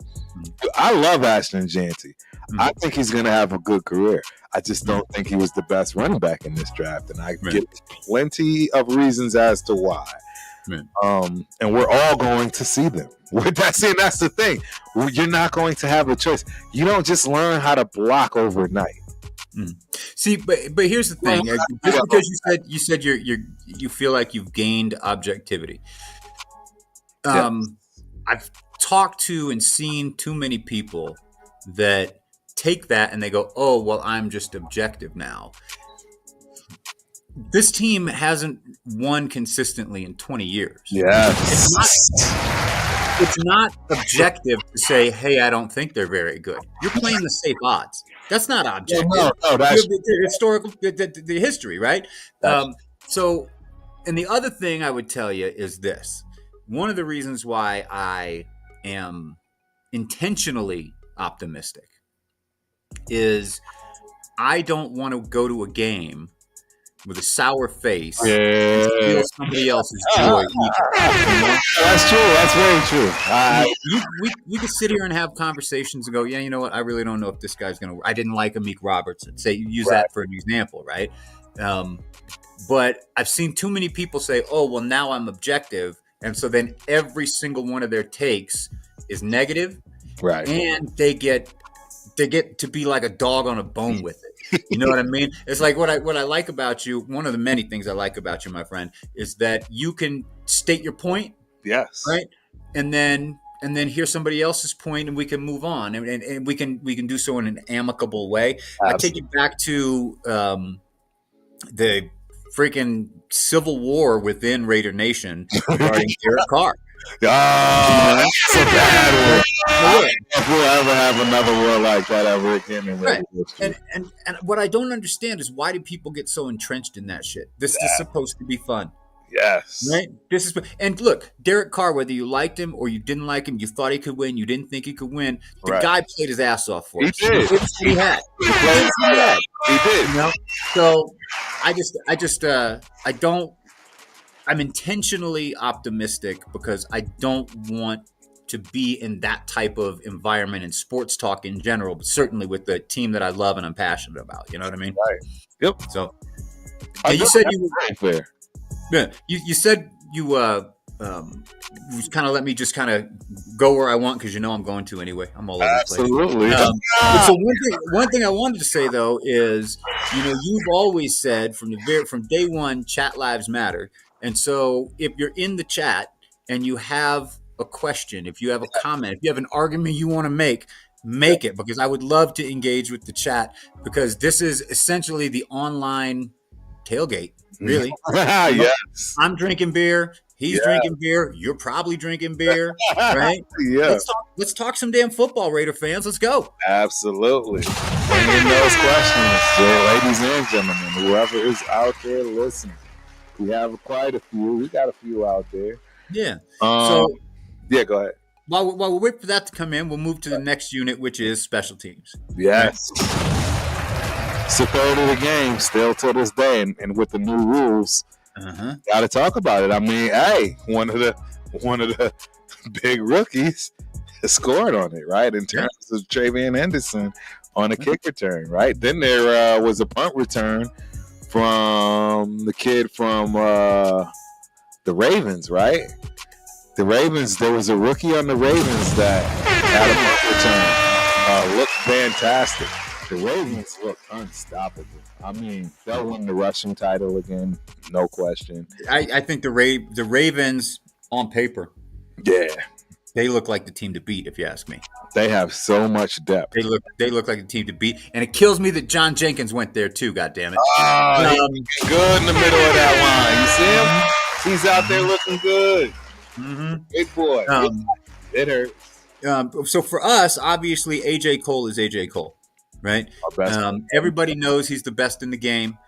I love Ashton Jeanty. I think he's going to have a good career. I just don't think he was the best running back in this draft, and I get plenty of reasons as to why. And we're all going to see them. That's the thing. You're not going to have a choice. You don't just learn how to block overnight. See, but here's the thing. Just because you said you feel like you've gained objectivity. talked to and seen too many people that take that and they go, oh, well, I'm just objective now. This team hasn't won consistently in 20 years. Yes. It's not objective to say, hey, I don't think they're very good. You're playing the safe odds. That's not objective. No, that's the historical, the history, right? So, and the other thing I would tell you is this. One of the reasons why I am intentionally optimistic is I don't want to go to a game with a sour face and steal somebody else's joy. That's true. That's very true. We could sit here and have conversations and go, yeah, you know what? I really don't know if this guy's going to work. I didn't like Amik Robertson. Say, use that for an example, right? But I've seen too many people say, oh, well, now I'm objective. And so then every single one of their takes is negative. Right. And they get to be like a dog on a bone with it. You know what I mean? It's like what I like about you. One of the many things I like about you, my friend, is that you can state your point. Yes. Right. And then hear somebody else's point, and we can move on, and we can do so in an amicable way. Absolutely. I take you back to the freaking civil war within Raider Nation regarding Derek Carr. That's a bad one. I don't know if we'll ever have another war like that ever again. Right. And what I don't understand is, why do people get so entrenched in that shit? This is supposed to be fun. Yes. Right? And look, Derek Carr, whether you liked him or you didn't like him, you thought he could win, you didn't think he could win, the guy played his ass off for us. He did. He had. He did. You know? So I'm intentionally optimistic because I don't want to be in that type of environment in sports talk in general, but certainly with the team that I love and I'm passionate about. You know what I mean? Right. Yep. So you said you were fair. Yeah. You said you kind of let me just kind of go where I want, because you know I'm going to anyway. I'm all over the place. Absolutely. So one thing I wanted to say though is, you know, you've always said from day one, chat lives matter. And so if you're in the chat and you have a question, if you have a comment, if you have an argument you want to make it, because I would love to engage with the chat, because this is essentially the online tailgate, really. Yes. I'm drinking beer. He's drinking beer. You're probably drinking beer, right? Yeah. Let's talk some damn football, Raider fans. Let's go. Absolutely. Bring in those questions, ladies and gentlemen, whoever is out there listening. We have quite a few. We got a few out there. Yeah. So yeah, go ahead. While we wait for that to come in, we'll move to the next unit, which is special teams. Yes. It's a third of the game still to this day, and with the new rules, got to talk about it. I mean, hey, one of the big rookies scored on it, right? In terms of Travian Henderson on a kick return, right? Then there was a punt return from the kid from the Ravens, right? The Ravens, there was a rookie on the Ravens that had a punt return. Looked fantastic. The Ravens look unstoppable. I mean, they'll win the rushing title again, no question. I think the Ravens, on paper, they look like the team to beat, if you ask me. They have so much depth. They look like the team to beat, and it kills me that John Jenkins went there too. God damn it! He's good in the middle of that line. You see him? He's out there looking good. Big boy. It hurts. So for us, obviously, AJ Cole is AJ Cole, right? Everybody knows he's the best in the game.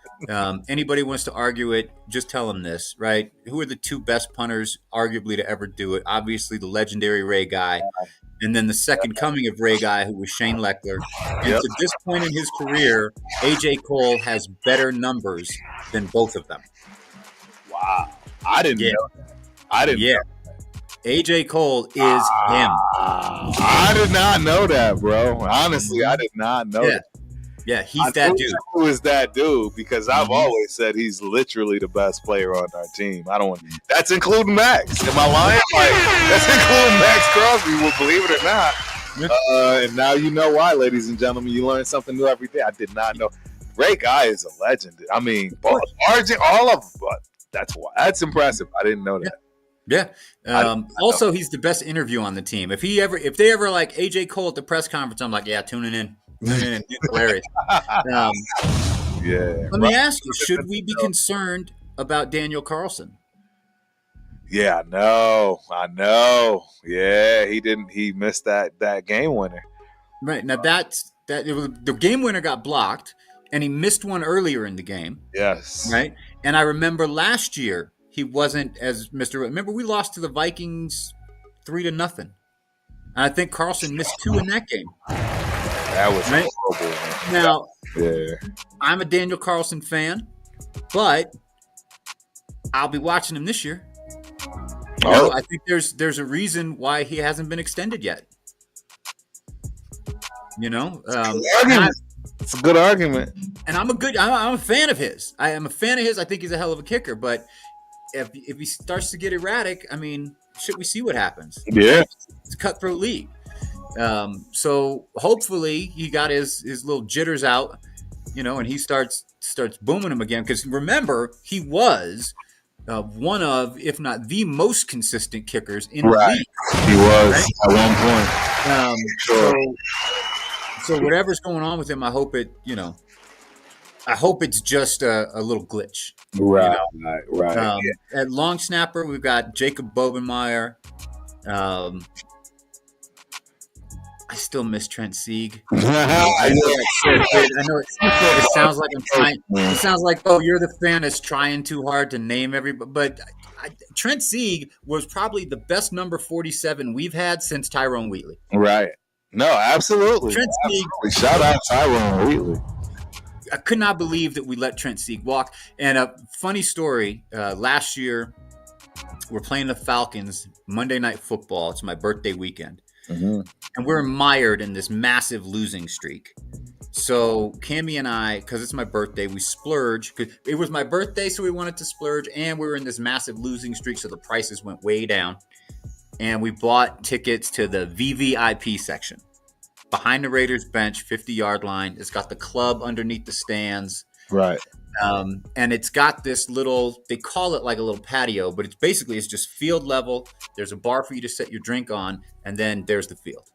Anybody wants to argue it, just tell them this, right? Who are the two best punters, arguably, to ever do it? Obviously, the legendary Ray Guy, and then the second coming of Ray Guy, who was Shane Leckler. And to this point in his career, AJ Cole has better numbers than both of them. Wow. I didn't know that. I didn't know that. AJ Cole is him. I did not know that, bro. Honestly, I did not know that. Yeah, he's that dude. Who is that dude? Because I've always said he's literally the best player on our team. I don't want. That's including Max. Am I lying? Like, that's including Max Crosby. Well, believe it or not. And now you know why, ladies and gentlemen. You learn something new every day. I did not know. Ray Guy is a legend. I mean, all of them. That's why. That's impressive. I didn't know that. Yeah. I Also, he's the best interview on the team. If they ever like AJ Cole at the press conference, I'm like, yeah, tuning in. It's hilarious. Um, yeah, let right. me ask you: should we be concerned about Daniel Carlson? Yeah, I know. Yeah, he missed that game winner. Right now, it was the game winner got blocked, and he missed one earlier in the game. Yes. Right, and I remember last year he wasn't as Mr. Remember, we lost to the Vikings 3-0, and I think Carlson missed 2 in that game. That was right? horrible. Man. Now, Yeah. I'm a Daniel Carlson fan, but I'll be watching him this year. You know, I think there's a reason why he hasn't been extended yet. You know, it's a good argument. And I'm a fan of his. I am a fan of his. I think he's a hell of a kicker. But if he starts to get erratic, I mean, should we see what happens? Yeah, it's a cutthroat league. So hopefully he got his little jitters out, you know, and he starts booming him again. Because remember, he was one of, if not the most consistent kickers in the league. He was at one point. Sure. So whatever's going on with him, I hope it's just a little glitch. Right, you know? right. At long snapper, we've got Jacob Bobenmeyer. I still miss Trent Sieg. I know it sounds like I'm trying. It sounds like, oh, you're the fan that's trying too hard to name everybody. But Trent Sieg was probably the best number 47 we've had since Tyrone Wheatley. Right. No, absolutely. Trent Sieg. Shout out Tyrone Wheatley. I could not believe that we let Trent Sieg walk. And a funny story, last year, we're playing the Falcons Monday Night Football. It's my birthday weekend. Mm-hmm. And we're mired in this massive losing streak. So Cammie and I, because it's my birthday, we splurge. It was my birthday, so we wanted to splurge. And we were in this massive losing streak, so the prices went way down. And we bought tickets to the VVIP section. Behind the Raiders bench, 50-yard line. It's got the club underneath the stands. Right. And it's got this little, they call it like a little patio, but it's just field level. There's a bar for you to set your drink on, and then there's the field.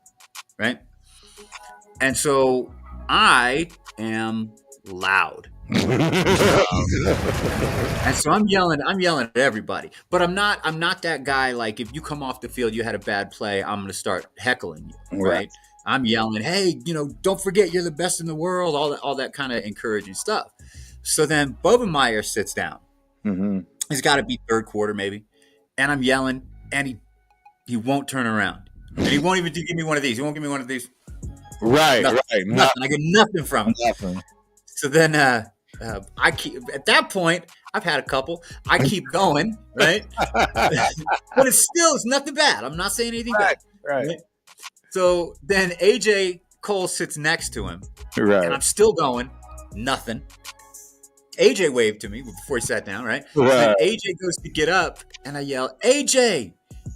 Right? And so I am loud. And so I'm yelling at everybody. But I'm not that guy, like, if you come off the field, you had a bad play, I'm going to start heckling you, right? I'm yelling, hey, don't forget you're the best in the world, all that kind of encouraging stuff. So then Bobenmeyer sits down. Mm-hmm. He's got to be third quarter maybe. And I'm yelling, and he won't turn around. And he won't even give me one of these. He won't give me one of these. Right, nothing, right. Nothing. I get nothing from him. Nothing. So then I keep, at that point, I've had a couple. I keep going, right? But it's nothing bad. I'm not saying anything bad. Right. So then AJ Cole sits next to him. Right. And I'm still going, nothing. AJ waved to me before he sat down, right? Right. And AJ goes to get up, and I yell, AJ!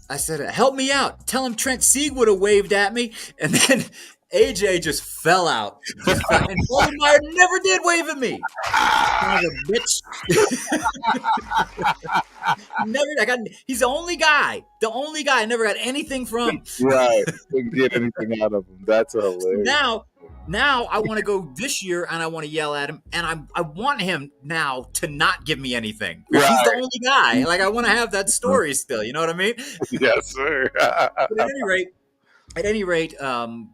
I said, help me out. Tell him Trent Sieg would have waved at me. And then AJ just fell out. And Bobenmeyer never did wave at me. Son of a bitch. He's the only guy I never got anything from. Right. Couldn't get anything out of him. That's hilarious. Now I want to go this year, and I want to yell at him, and I want him now to not give me anything. Right. He's the only guy. Like, I want to have that story still. You know what I mean? Yes, sir. But at any rate, when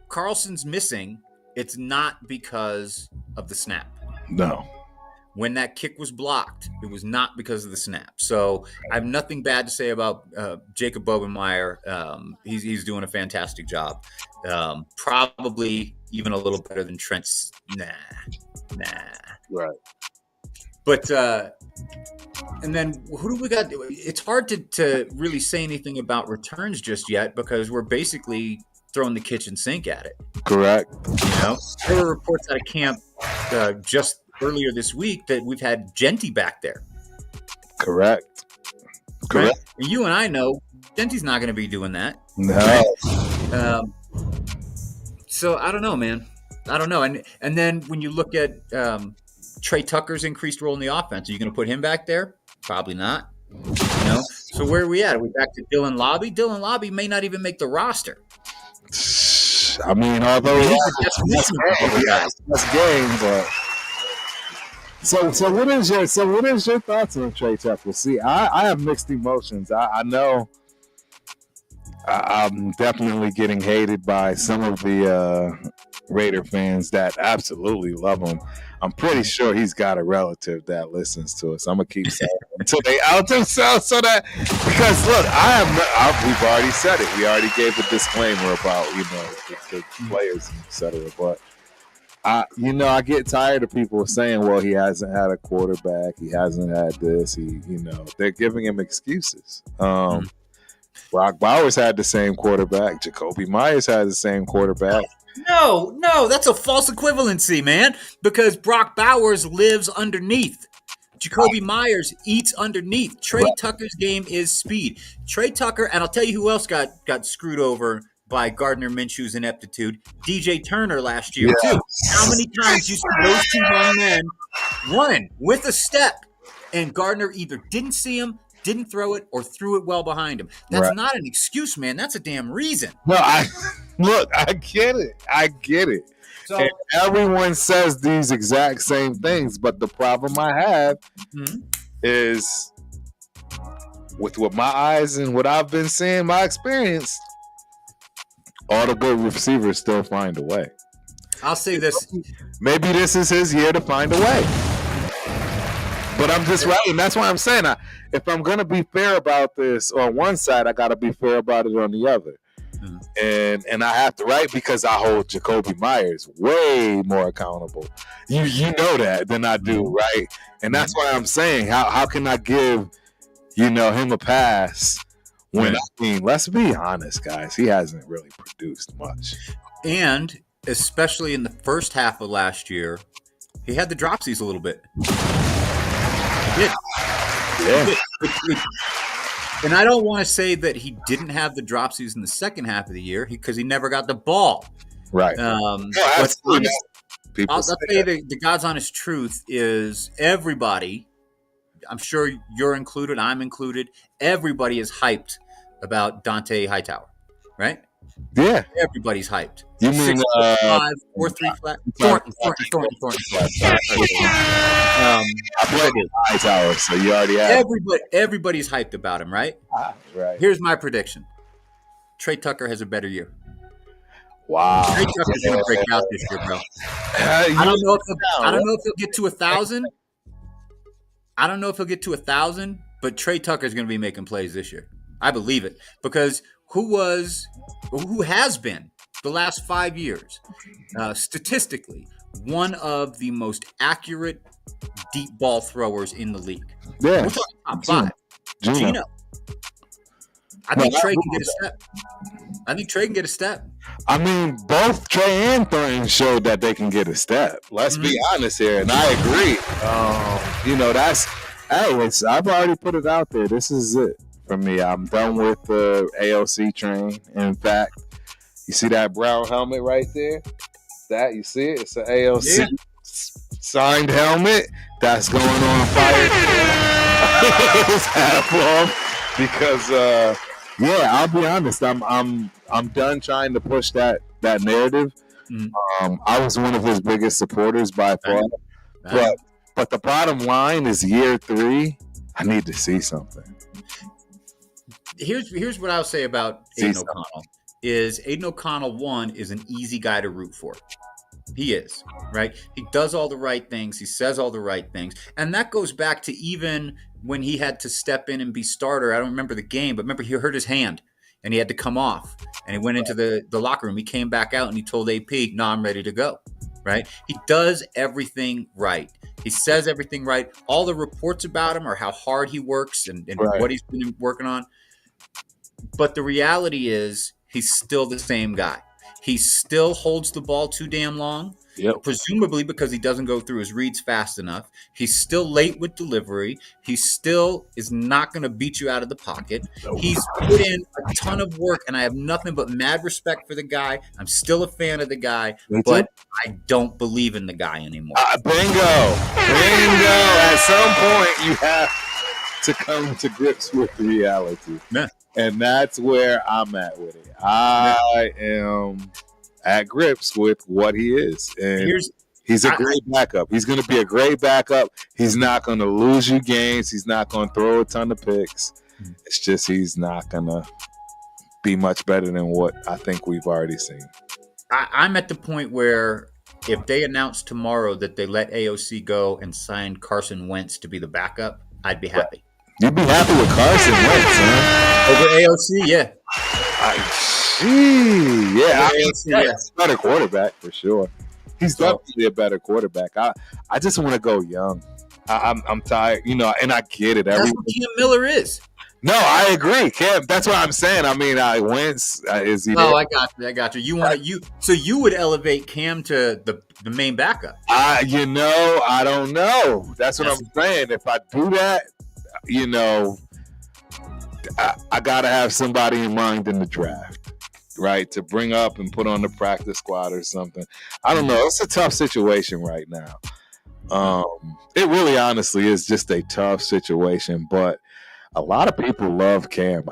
Carlson's missing, it's not because of the snap. No. When that kick was blocked, it was not because of the snap. So I have nothing bad to say about Jacob Bobenmeyer. He's doing a fantastic job. Probably even a little better than Trent's. Nah. Right. But and then who do we got? It's hard to really say anything about returns just yet because we're basically throwing the kitchen sink at it. Correct. There were reports out of camp just earlier this week that we've had Genty back there. Correct. Right? And you and I know Genty's not going to be doing that. No. So I don't know, man. I don't know. And then when you look at Trey Tucker's increased role in the offense, are you going to put him back there? Probably not. So where are we at? Are we back to Dylan Lobby? Dylan Lobby may not even make the roster. I mean, although He's the definition of a guy. that's game, but so what is your thoughts on Trey Tucker? See, I have mixed emotions. I know I'm definitely getting hated by some of the Raider fans that absolutely love him. I'm pretty sure he's got a relative that listens to us. I'm gonna keep saying it until they out themselves, so that because look, we've already said it. We already gave a disclaimer about the players, etc. But I get tired of people saying, "Well, he hasn't had a quarterback. He hasn't had this. They're giving him excuses." Brock Bowers had the same quarterback. Jacoby Myers had the same quarterback. No, that's a false equivalency, man, because Brock Bowers lives underneath. Jacoby Myers eats underneath. Trey Tucker's game is speed. Trey Tucker, and I'll tell you who else got screwed over by Gardner Minshew's ineptitude. DJ Turner last year, too. How many times you see those two young men running with a step, and Gardner either didn't see him, didn't throw it, or threw it well behind him? That's not an excuse, man. That's a damn reason. No, I get it. So, and everyone says these exact same things, but the problem I have is with what my eyes and what I've been seeing, my experience, all the good receivers still find a way. I'll say this. Maybe this is his year to find a way. But I'm just right, and that's why I'm saying if I'm going to be fair about this on one side, I got to be fair about it on the other. And I have to, right, because I hold Jacoby Myers way more accountable. You know that than I do, right? And that's why I'm saying, how can I give, him a pass when, let's be honest, guys, he hasn't really produced much. And especially in the first half of last year, he had the dropsies a little bit. He did. Yeah. And I don't want to say that he didn't have the dropsies in the second half of the year because he never got the ball. Right. But I'll tell you the God's honest truth is everybody, I'm sure you're included, I'm included, everybody is hyped about Dante Hightower, right? Yeah. Everybody's hyped. You mean 6'5", 4'3" flat? Thornton. I played Hightower, so you already have. Everybody's hyped about him, right? Right. Here's my prediction: Trey Tucker has a better year. Wow. Trey Tucker's going to break out this year, bro. I don't know if he'll get to 1,000. I don't know if he'll get to 1,000, but Trey Tucker's going to be making plays this year. I believe it because who has been the last 5 years, statistically, one of the most accurate deep ball throwers in the league. Yeah. We're talking top 5. Gino. I think Trey can get a step. I mean, both Trey and Thornton showed that they can get a step. Let's be honest here, and I agree. I've already put it out there. This is it for me. I'm done with the AOC train. In fact, you see that brown helmet right there? You see it? It's an AOC signed helmet. That's going on fire. It's half off because I'll be honest. I'm done trying to push that narrative. I was one of his biggest supporters by far. But the bottom line is year 3, I need to see something. Here's what I'll say about Aiden O'Connell. Aiden O'Connell, one, is an easy guy to root for. He is, right? He does all the right things. He says all the right things. And that goes back to even when he had to step in and be starter. I don't remember the game, but remember he hurt his hand and he had to come off. And he went into the locker room. He came back out and he told AP, "No, I'm ready to go." Right? He does everything right. He says everything right. All the reports about him are how hard he works and what he's been working on. But the reality is he's still the same guy. He still holds the ball too damn long, presumably because he doesn't go through his reads fast enough. He's still late with delivery. He still is not going to beat you out of the pocket. He's put in a ton of work, and I have nothing but mad respect for the guy. I'm still a fan of the guy, but I don't believe in the guy anymore. Bingo. At some point, to come to grips with reality. Yeah. And that's where I'm at with it. I am at grips with what he is. And he's a great backup. He's going to be a great backup. He's not going to lose you games. He's not going to throw a ton of picks. It's just he's not going to be much better than what I think we've already seen. I'm at the point where if they announce tomorrow that they let AOC go and sign Carson Wentz to be the backup, I'd be happy. You'd be happy with Carson Wentz, huh? Over AOC, yeah. He's a better quarterback for sure. He's definitely a better quarterback. I just want to go young. I'm tired, and I get it. That's what Cam Miller is. No, I agree, Cam. That's what I'm saying. I mean, Wentz is he? Oh, I got you. So you would elevate Cam to the main backup? I don't know. That's what I'm saying. If I do that, I gotta have somebody in mind in the draft, right? To bring up and put on the practice squad or something. I don't know. It's a tough situation right now. It really honestly is just a tough situation, but a lot of people love Cam.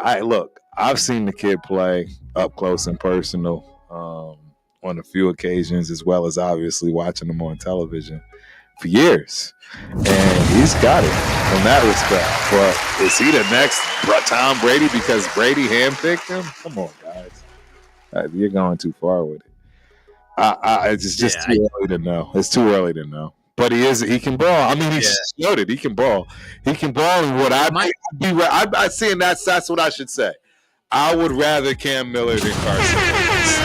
I've seen the kid play up close and personal on a few occasions, as well as obviously watching him on television for years. And he's got it in that respect. But is he the next Tom Brady because Brady handpicked him? Come on, guys. You're going too far with it. It's just too early to know. It's too early to know. But he can ball. I mean, he showed it. He can ball. He can ball. And what I'd say, and that's what I should say. I would rather Cam Miller than Carson Wentz.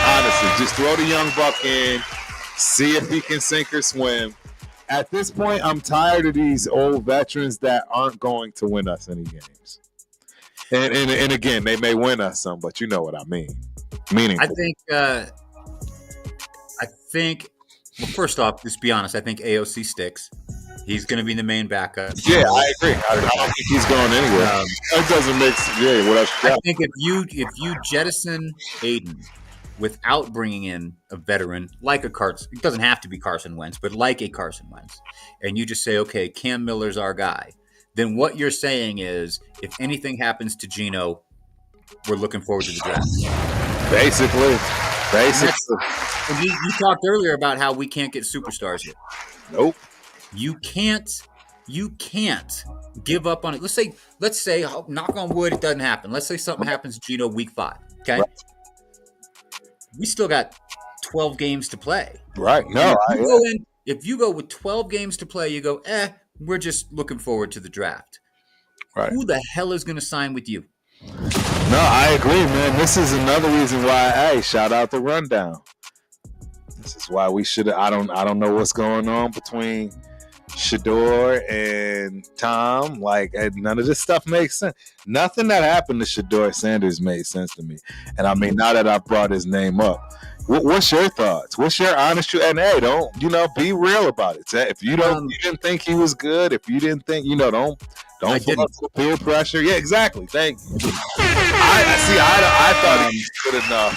Honestly, just throw the young buck in, see if he can sink or swim. At this point, I'm tired of these old veterans that aren't going to win us any games. And again, they may win us some, but you know what I mean. Meaningful. I think. Well, first off, let's be honest. I think AOC sticks. He's going to be the main backup. Yeah, I agree. I don't think he's going anywhere. That doesn't make sense. Yeah, what else? I think if you jettison Aiden without bringing in a veteran like a Carson, it doesn't have to be Carson Wentz, but like a Carson Wentz, and you just say, okay, Cam Miller's our guy, then what you're saying is, if anything happens to Geno, we're looking forward to the draft. Basically. And you talked earlier about how we can't get superstars here. Nope. You can't give up on it. Let's say, knock on wood, it doesn't happen. Let's say something happens to Geno week 5. Okay. Right. We still got 12 games to play. Right. No. If you go with 12 games to play, you go, we're just looking forward to the draft. Right. Who the hell is going to sign with you? No, I agree, man. This is another reason why, shout out the rundown. This is why we should. I don't know what's going on between Shador and Tom. None of this stuff makes sense. Nothing that happened to Shador Sanders made sense to me. And I mean, now that I brought his name up, what's your thoughts? What's your honest? And hey, don't be real about it. If you didn't think he was good, if you didn't think, don't put up the peer pressure. Yeah, exactly. Thank you. I thought he was good enough.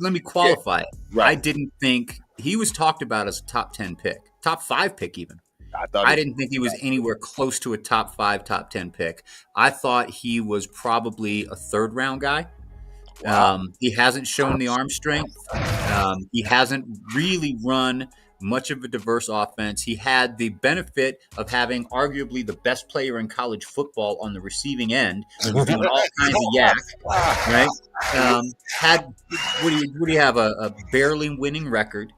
Let me qualify it. Right. I didn't think he was talked about as a top 10 pick, top 5 pick even. I didn't think he was anywhere close to a top 5, top 10 pick. I thought he was probably a 3rd round guy. Wow. He hasn't shown the arm strength. He hasn't really run much of a diverse offense. He had the benefit of having arguably the best player in college football on the receiving end, doing all kinds of yak, right? What do you have? A barely winning record,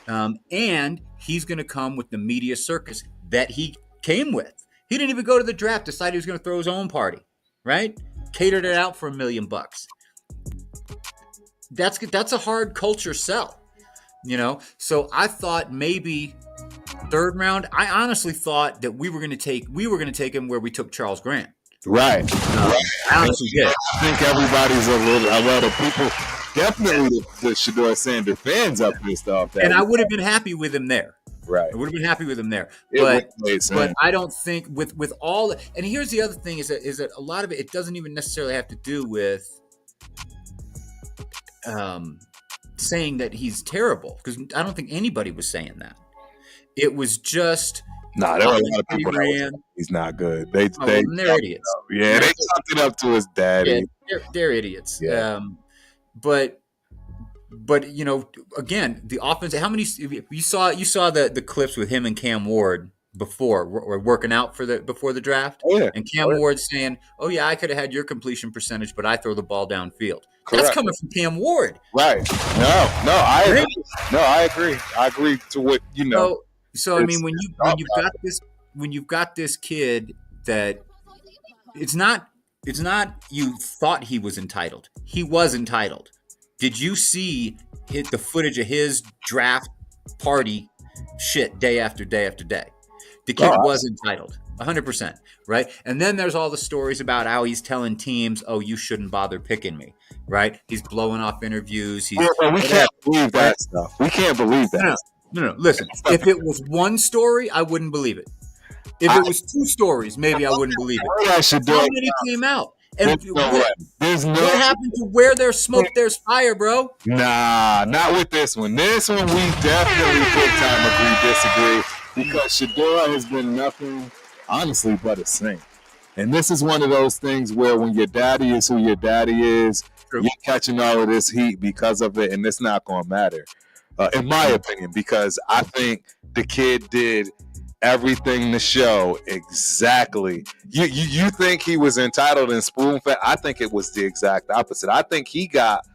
and he's going to come with the media circus that he came with. He didn't even go to the draft. Decided he was going to throw his own party, right? Catered it out for $1 million. That's a hard culture sell. So I thought maybe 3rd round. I honestly thought that we were going to take him where we took Charles Grant. Right. I honestly did. I think everybody's a little. The people, definitely the Shador Sanders fans, are pissed off. And I would have been happy with him there. Right. I would have been happy with him there. But I don't think with all. And here's the other thing: is that a lot of it doesn't even necessarily have to do with saying that he's terrible, because I don't think anybody was saying that. It was just Nah, there were a lot of He people that ran. was he's not good. They Oh, they well, they're idiots. yeah, they chucked it up to his Yeah, daddy. they're idiots. Yeah. But you know, again, the offense. How many you saw the clips with him and Cam Ward before working out before the draft, Oh, yeah. and Cam Ward saying, "Oh yeah, I could have had your completion percentage, but I throw the ball downfield." Correct. That's coming from Cam Ward. Right. No, I agree. No, I agree. I agree to what you know. So I mean, when you've got this kid that it's not you thought he was entitled. He was entitled. Did you see the footage of his draft party shit day after day after day? The kid was entitled, 100%, right? And then there's all the stories about how he's telling teams, "Oh, you shouldn't bother picking me," right? He's blowing off interviews. We can't believe that stuff. We can't believe that. No. Listen, if it was one story, I wouldn't believe it. If it was two stories, maybe I wouldn't believe it. How many came out? And There's no what happened to where there's smoke, there's fire, bro? Nah, not with this one. This one we definitely big time disagree, because Shedeur has been nothing, honestly, but a saint. And this is one of those things where when your daddy is who your daddy is, you're catching all of this heat because of it, and it's not going to matter, in my opinion, because I think the kid did everything to show exactly. You think he was entitled and spoon-fed? I think it was the exact opposite. I think he got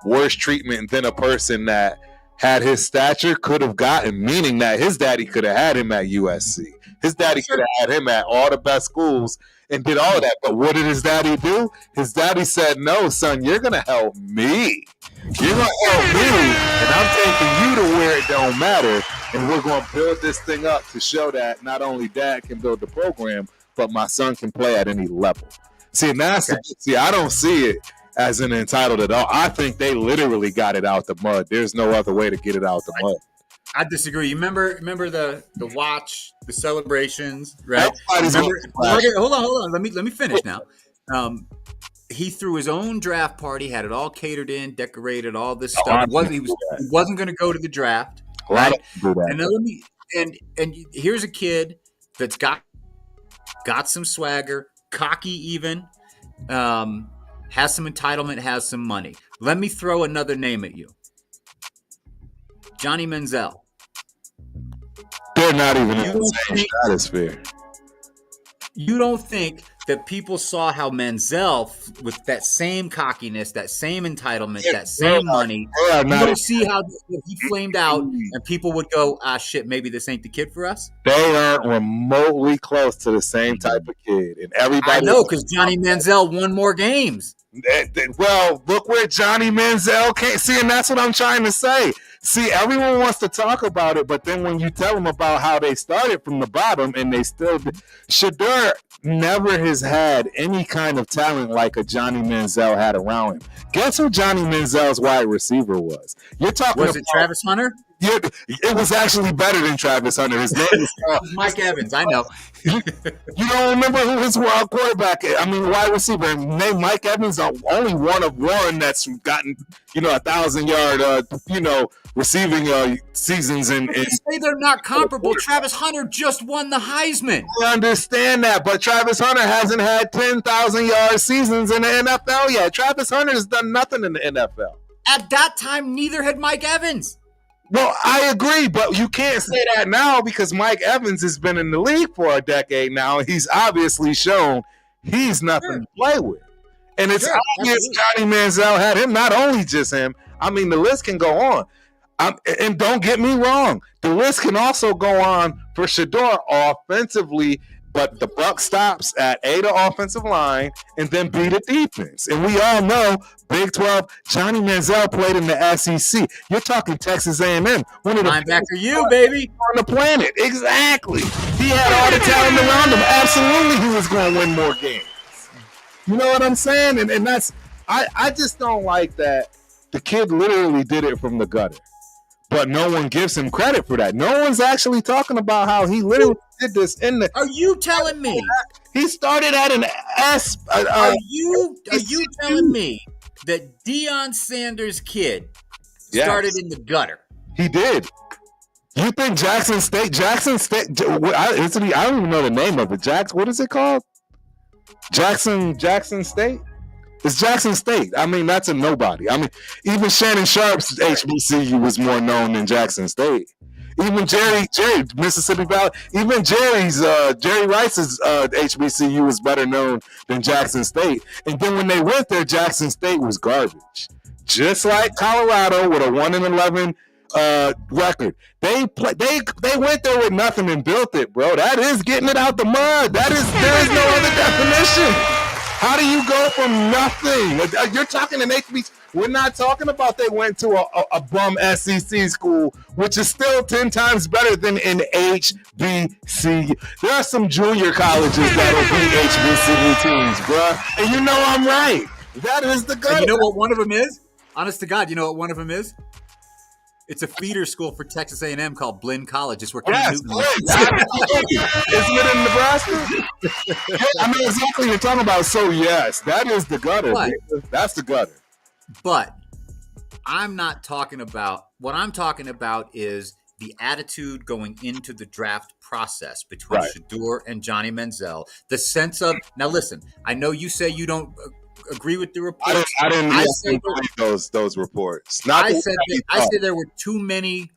worse treatment than a person that had his stature could have gotten, meaning that his daddy could have had him at USC. His daddy could have had him at all the best schools and did all of that. But what did his daddy do? His daddy said, "No, son, you're going to help me. You're going to help me, and I'm taking you to where it don't matter. And we're going to build this thing up to show that not only dad can build the program, but my son can play at any level." See, and that's I don't see it as an entitled at all. I think they literally got it out the mud. There's no other way to get it out the mud. I disagree. You remember the watch, the celebrations, right? Hold on. Let me finish now. He threw his own draft party, had it all catered in, decorated, all this stuff. He wasn't going to go to the draft. Right, and then and here's a kid that's got some swagger, cocky even, has some entitlement, has some money. Let me throw another name at you, Johnny Manziel. They're not even in the same stratosphere. You don't think that people saw how Manziel, with that same cockiness, that same entitlement, that same money, you don't see how he flamed out and people would go, "Ah, shit, maybe this ain't the kid for us"? They aren't remotely close to the same type of kid. And everybody, I know, because Johnny Manziel won more games. Well, look where Johnny Manziel came. See, and that's what I'm trying to say. See, everyone wants to talk about it, but then when you tell them about how they started from the bottom and they still Shedeur never has had any kind of talent like a Johnny Manziel had around him. Guess who Johnny Manziel's wide receiver was? You're talking Was it Travis Hunter? Yeah, it was actually better than Travis Hunter. His name was Mike Evans. I know. You don't remember who his quarterback is? I mean, wide receiver named Mike Evans. Only one of one that's gotten 1,000-yard receiving seasons. And say they're not comparable. Travis Hunter just won the Heisman. I understand that, but Travis Hunter hasn't had 10,000-yard seasons in the NFL yet. Travis Hunter has done nothing in the NFL. At that time, neither had Mike Evans. Well, I agree, but you can't say that now because Mike Evans has been in the league for a decade now. He's obviously shown he's nothing to play with. And it's obvious Johnny Manziel had him, not only just him. I mean, the list can go on. And don't get me wrong, the list can also go on for Shedeur offensively, but the buck stops at A, the offensive line, and then B, the defense. And we all know, Big 12, Johnny Manziel played in the SEC. You're talking Texas A&M. One of the linebacker, you baby, on the planet. Exactly. He had all the talent around him. Absolutely, he was going to win more games. You know what I'm saying? And that's I just don't like that the kid literally did it from the gutter. But no one gives him credit for that. No one's actually talking about how he literally did this in the. Are you telling me he started at an S? Are you telling me that Deion Sanders' kid started in the gutter? He did. You think Jackson State? I don't even know the name of it. What is it called? Jackson State? It's Jackson State. I mean, that's a nobody. I mean, even Shannon Sharp's HBCU was more known than Jackson State. Even Jerry, Mississippi Valley, even Jerry Rice's HBCU was better known than Jackson State. And then when they went there, Jackson State was garbage. Just like Colorado with a 1-11 record. They went there with nothing and built it, bro. That is getting it out the mud. There is no other definition. How do you go from nothing? You're talking an HBCU. We're not talking about they went to a bum SEC school, which is still 10 times better than an HBCU. There are some junior colleges that'll beat HBCU teams, bro. And you know I'm right. That is the good. And you know what one of them is? Honest to God, you know what one of them is? It's a feeder school for Texas A&M called Blinn College. It's where Cam Newton went. Isn't it in Nebraska? I mean, exactly what you're talking about. So, yes, that is the gutter. That's the gutter. But I'm not talking about – what I'm talking about is the attitude going into the draft process between Shedeur and Johnny Manziel. The sense of – now, listen, I know you say you don't – agree with the reports. I didn't read those reports. I said there were too many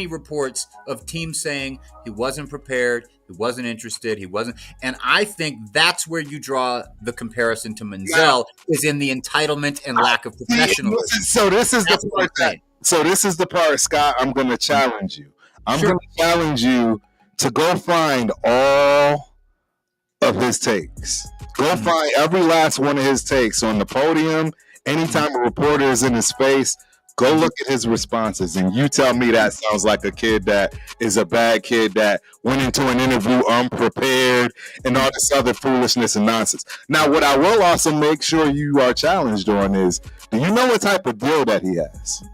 reports of teams saying he wasn't prepared, he wasn't interested, he wasn't. And I think that's where you draw the comparison to Manziel is in the entitlement and lack of professionalism. So this is the part. This is the part, Scott. I'm going to challenge you. I'm going to challenge you to go find all of his takes. Go find every last one of his takes on the podium. Anytime a reporter is in his face, go look at his responses. And you tell me that sounds like a kid that is a bad kid that went into an interview unprepared and all this other foolishness and nonsense. Now, what I will also make sure you are challenged on is, do you know what type of deal that he has?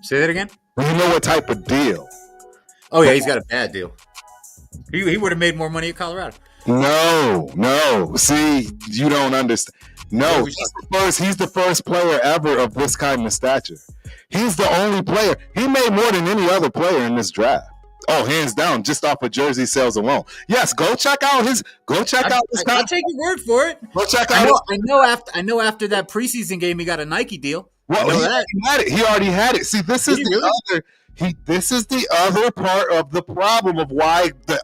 Say that again? Do you know what type of deal? Oh, yeah, he's got a bad deal. He would have made more money at Colorado. No. See, you don't understand. No, he's the first player ever of this kind of stature. He's the only player. He made more than any other player in this draft. Oh, hands down, just off of jersey sales alone. Yes, go check out his. I'll take your word for it. Go check out. I know. After that preseason game, he got a Nike deal. Well, he already had it. See, this is This is the other part of the problem of why the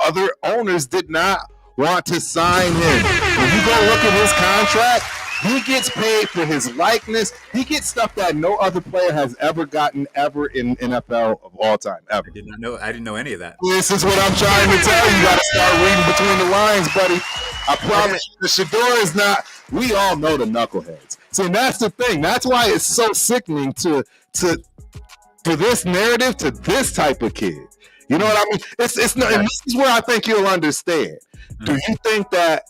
other owners did not want to sign him. When you go look at his contract, he gets paid for his likeness. He gets stuff that no other player has ever gotten ever in NFL of all time, ever. I didn't know any of that. This is what I'm trying to tell you. You got to start reading between the lines, buddy. I promise you, the Shedeur is not. We all know the knuckleheads. See, that's the thing. That's why it's so sickening for this narrative to this type of kid. You know what I mean? It's not, and this is where I think you'll understand. Do you think that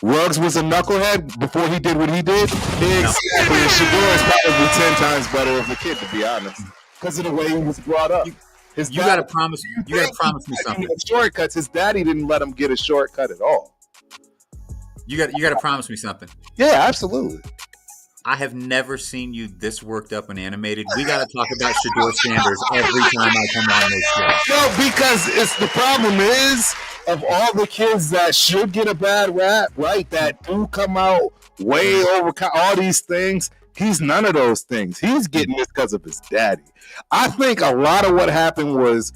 Ruggs was a knucklehead before he did what he did? Exactly. And Shedeur is probably 10 times better of a kid, to be honest, because of the way he was brought up. You got to promise me something. Shortcuts. His daddy didn't let him get a shortcut at all. You got to promise me something. Yeah, absolutely. I have never seen you this worked up and animated. We got to talk about Shedeur Sanders every time I come on this show. No, because the problem is, of all the kids that should get a bad rap, right, that do come out way over all these things, he's none of those things. He's getting this because of his daddy. I think a lot of what happened was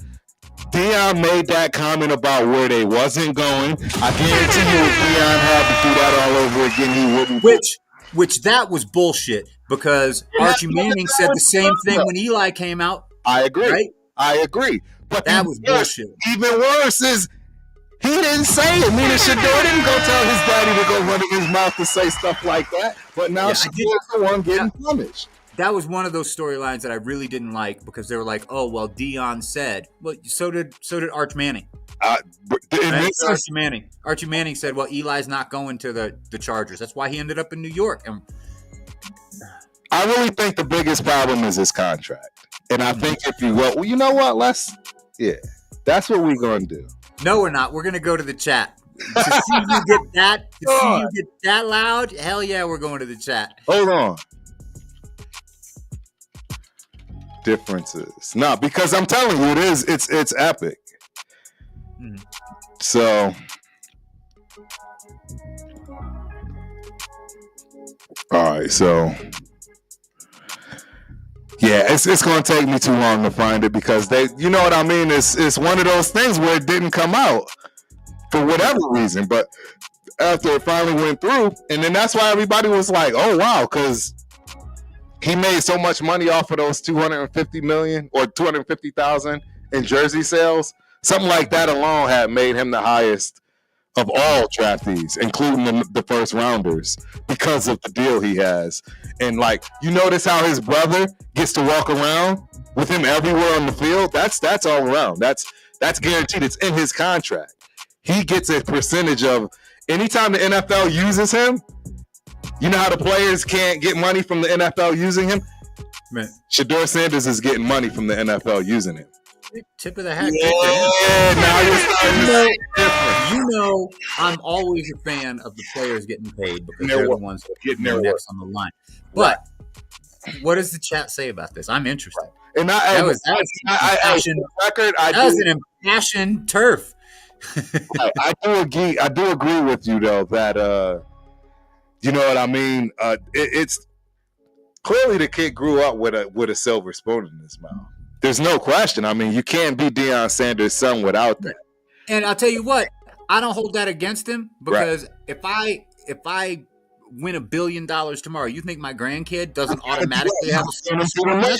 Deion made that comment about where they wasn't going. I guarantee you if Deion had to do that all over again, he wouldn't. Which that was bullshit, because Archie Manning said the same thing when Eli came out. I agree. Right? I agree. But that was bullshit. Even worse is he didn't say it. Meaning Shedeur didn't go tell his daddy to go running his mouth to say stuff like that. But now Shedeur's the one getting punished. That was one of those storylines that I really didn't like, because they were like, "Oh well, Deion said." Well, so did Arch Manning. Archie Manning said, "Well, Eli's not going to the Chargers. That's why he ended up in New York." And I really think the biggest problem is his contract. And I think if you go, well, you know what? That's what we're going to do. No, we're not. We're going to go to the chat. To see you get that loud, hell yeah, we're going to the chat. Hold on. differences. No, because I'm telling you, it's epic. So all right, so yeah, it's gonna take me too long to find it because you know what I mean? It's one of those things where it didn't come out for whatever reason, but after it finally went through, and then that's why everybody was like, "Oh wow," because he made so much money off of those 250 million or 250,000 in jersey sales. Something like that alone had made him the highest of all draftees, including the first rounders, because of the deal he has. And like, you notice how his brother gets to walk around with him everywhere on the field. That's all around. That's guaranteed. It's in his contract. He gets a percentage of anytime the NFL uses him. You know how the players can't get money from the NFL using him? Man. Shedeur Sanders is getting money from the NFL using him. Tip of the hat. Yeah, now you're starting to see different. You know, I'm always a fan of the players getting paid because they're the ones getting their next on the line. But what does the chat say about this? I'm interested. And that was an impassioned turf. I do agree with you though that you know what I mean. It's clearly the kid grew up with a silver spoon in his mouth. There's no question. I mean, you can't be Deion Sanders' son without that. And I'll tell you what, I don't hold that against him because if I win $1 billion tomorrow, you think my grandkid doesn't automatically have a silver spoon? No, you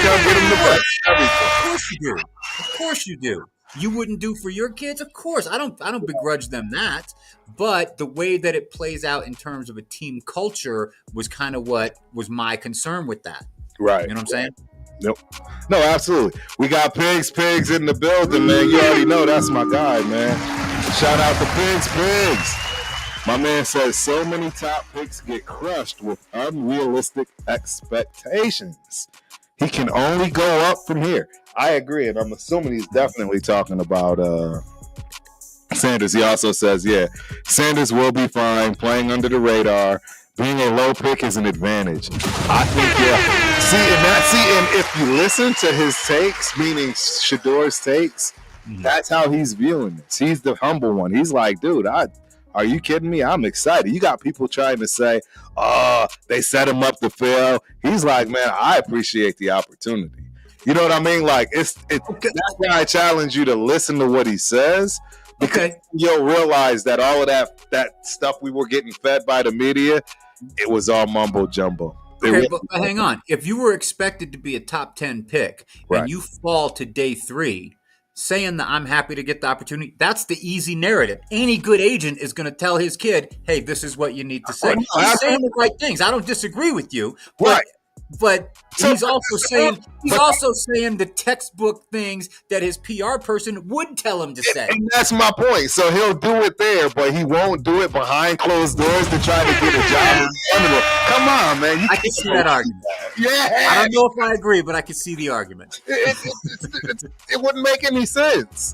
gotta get him the best. Of course you do. Of course you do. You wouldn't do for your kids? Of course. I don't begrudge them that. But the way that it plays out in terms of a team culture was kind of what was my concern with that. Right. You know what I'm saying? Nope. No, absolutely. We got Pigs in the building, man. You already know that's my guy, man. Shout out to Pigs. My man says so many top picks get crushed with unrealistic expectations. He can only go up from here. I agree, and I'm assuming he's definitely talking about Sanders. He also says, yeah, Sanders will be fine playing under the radar. Being a low pick is an advantage. I think, yeah. And if you listen to his takes, meaning Shedeur's takes, that's how he's viewing this. He's the humble one. He's like, dude, are you kidding me? I'm excited. You got people trying to say, oh, they set him up to fail. He's like, man, I appreciate the opportunity. You know what I mean? Like, it's okay. That's why I challenge you to listen to what he says. Because you'll realize that all of that stuff we were getting fed by the media, it was all mumbo jumbo. Okay, but hang on. If you were expected to be a top 10 pick and you fall to day 3, saying that I'm happy to get the opportunity, that's the easy narrative. Any good agent is going to tell his kid, hey, this is what you need to say. He's saying the right things. I don't disagree with you. But he's also saying the textbook things that his PR person would tell him to say. And that's my point. So he'll do it there, but he won't do it behind closed doors to try to get a job. Come on, man. I can see that argument. Yeah. I don't know if I agree, but I can see the argument. It wouldn't make any sense.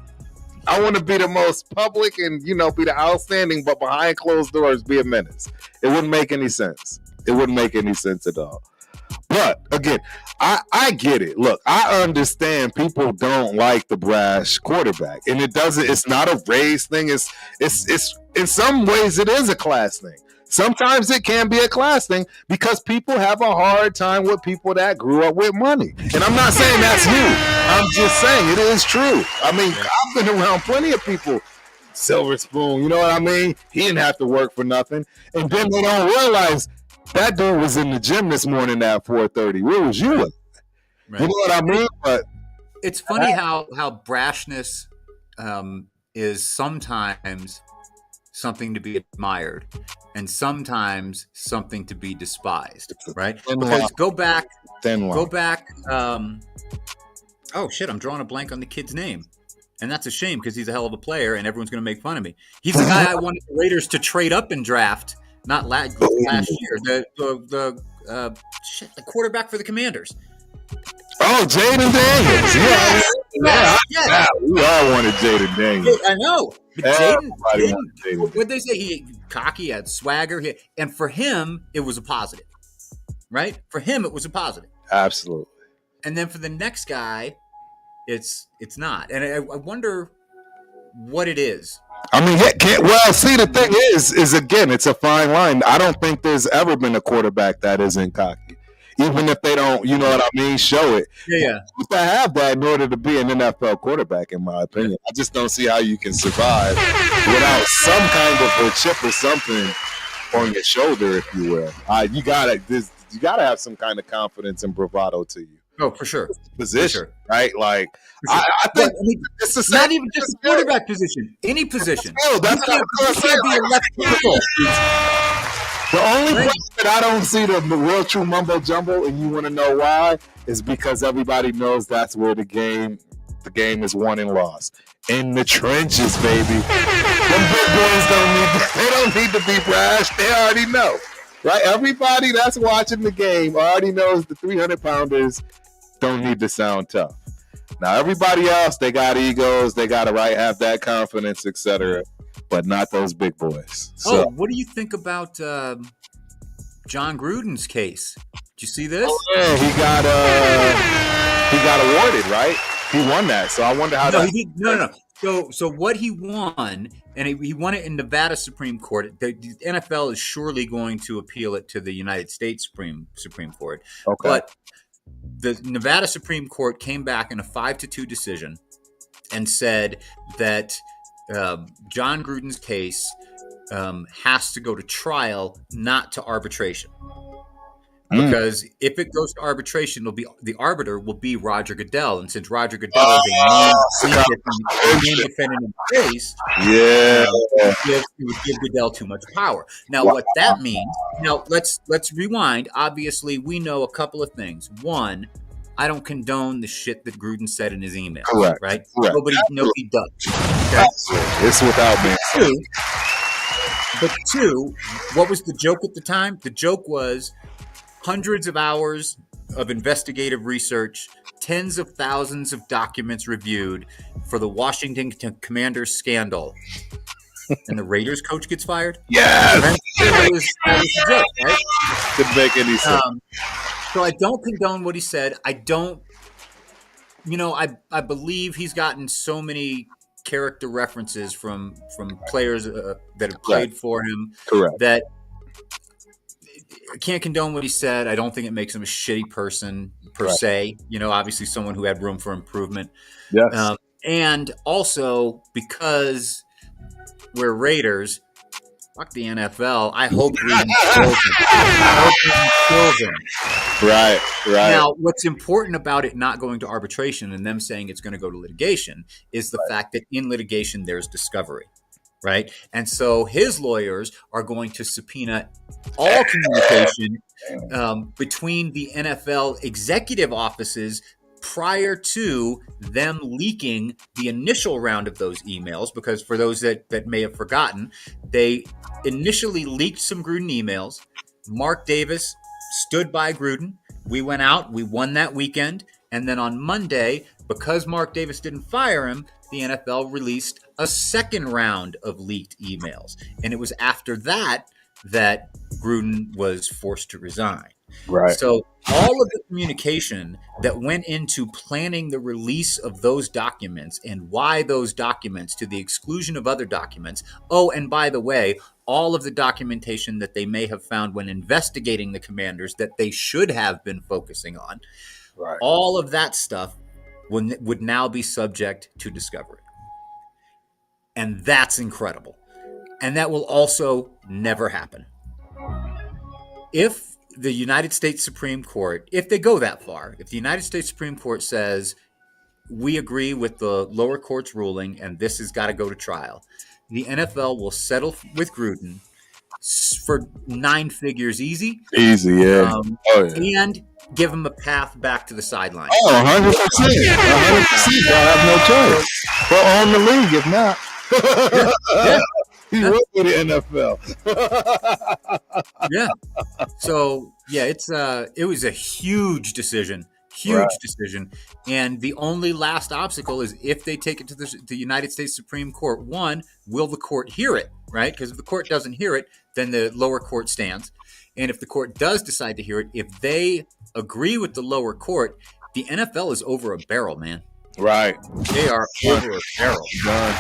I want to be the most public and, be the outstanding, but behind closed doors, be a menace. It wouldn't make any sense. It wouldn't make any sense at all. But again, I get it. Look, I understand people don't like the brash quarterback, and it's not a race thing. It's in some ways it is a class thing. Sometimes it can be a class thing because people have a hard time with people that grew up with money. And I'm not saying that's you. I'm just saying it is true. I mean, I've been around plenty of people. Silver spoon, you know what I mean? He didn't have to work for nothing. And then they don't realize that dude was in the gym this morning at 4:30. Where was you at? Right. You know what I mean? But it's funny how brashness is sometimes something to be admired and sometimes something to be despised, right? Because go back. Oh shit! I'm drawing a blank on the kid's name, and that's a shame because he's a hell of a player, and everyone's going to make fun of me. He's the guy I wanted the Raiders to trade up and draft. Not last year. The quarterback for the Commanders. Oh, Jaden Daniels. Yeah. We all wanted Jaden Daniels. I know. But Jaden, what'd they say? He cocky, had swagger. And for him, it was a positive. Right? For him, it was a positive. Absolutely. And then for the next guy, it's not. And I wonder what it is. I mean, see, the thing is again, it's a fine line. I don't think there's ever been a quarterback that isn't cocky, even if they don't, you know what I mean, show it. Yeah. You have to have that in order to be an NFL quarterback, in my opinion. I just don't see how you can survive without some kind of a chip or something on your shoulder, if you will. You gotta have some kind of confidence and bravado to you. Oh, for sure. Position, right? Like, sure. I think it's the same. Not even just the quarterback position, any position. That's you can't be a left tackle. The only place that I don't see the real true mumbo jumbo, and you want to know why, is because everybody knows that's where the game is won and lost. In the trenches, baby. Them big boys don't need to be brash. They already know. Right? Everybody that's watching the game already knows the 300-pounders don't need to sound tough. Now, everybody else, they got egos, they got to have that confidence, etc., but not those big boys. So, what do you think about John Gruden's case? Did you see this? Oh, yeah, he got awarded, right? He won that, so I wonder how that... No. So what he won, and he won it in Nevada Supreme Court. The NFL is surely going to appeal it to the United States Supreme Court. Okay. But the Nevada Supreme Court came back in a 5-2 decision and said that John Gruden's case has to go to trial, not to arbitration. Because if it goes to arbitration, the arbiter will be Roger Goodell, and since Roger Goodell is a main defendant in the case, it would give Goodell too much power. Now, what that means? Now, let's rewind. Obviously, we know a couple of things. One, I don't condone the shit that Gruden said in his email. Correct. Right? Correct. Nobody does. Okay? It's without me. Two, what was the joke at the time? The joke was hundreds of hours of investigative research, tens of thousands of documents reviewed for the Washington Commanders scandal. And the Raiders coach gets fired? Yes! That was the joke, right? Didn't make any sense. So I don't condone what he said. I don't, I believe he's gotten so many character references from players that have played for him. Correct. That I can't condone what he said. I don't think it makes him a shitty person per se. Obviously someone who had room for improvement. Yes. And also because we're Raiders, fuck the NFL. I hope Gruden kills him. Right. Now, what's important about it not going to arbitration and them saying it's going to go to litigation is the fact that in litigation there's discovery. Right. And so his lawyers are going to subpoena all communication between the NFL executive offices prior to them leaking the initial round of those emails. Because for those that may have forgotten, they initially leaked some Gruden emails. Mark Davis stood by Gruden. We went out. We won that weekend. And then on Monday, because Mark Davis didn't fire him, the NFL released a second round of leaked emails. And it was after that Gruden was forced to resign. Right. So all of the communication that went into planning the release of those documents and why those documents to the exclusion of other documents. Oh, and by the way, all of the documentation that they may have found when investigating the Commanders that they should have been focusing on. Right. All of that stuff would now be subject to discovery. And that's incredible. And that will also never happen. If the United States Supreme Court, if they go that far, if the United States Supreme Court says, we agree with the lower court's ruling and this has got to go to trial, the NFL will settle with Gruden for 9 figures easy. Easy, yeah. And give him a path back to the sideline. Oh, 100%. 100%. They'll have no choice. They'll own the league if not. Yeah. He wrote for the NFL. Yeah. So it was a huge decision. Decision. And the only last obstacle is if they take it to the United States Supreme Court. One, will the court hear it? Right? Because if the court doesn't hear it, then the lower court stands. And if the court does decide to hear it, if they agree with the lower court, the NFL is over a barrel, man. Right. They are over a barrel. Done.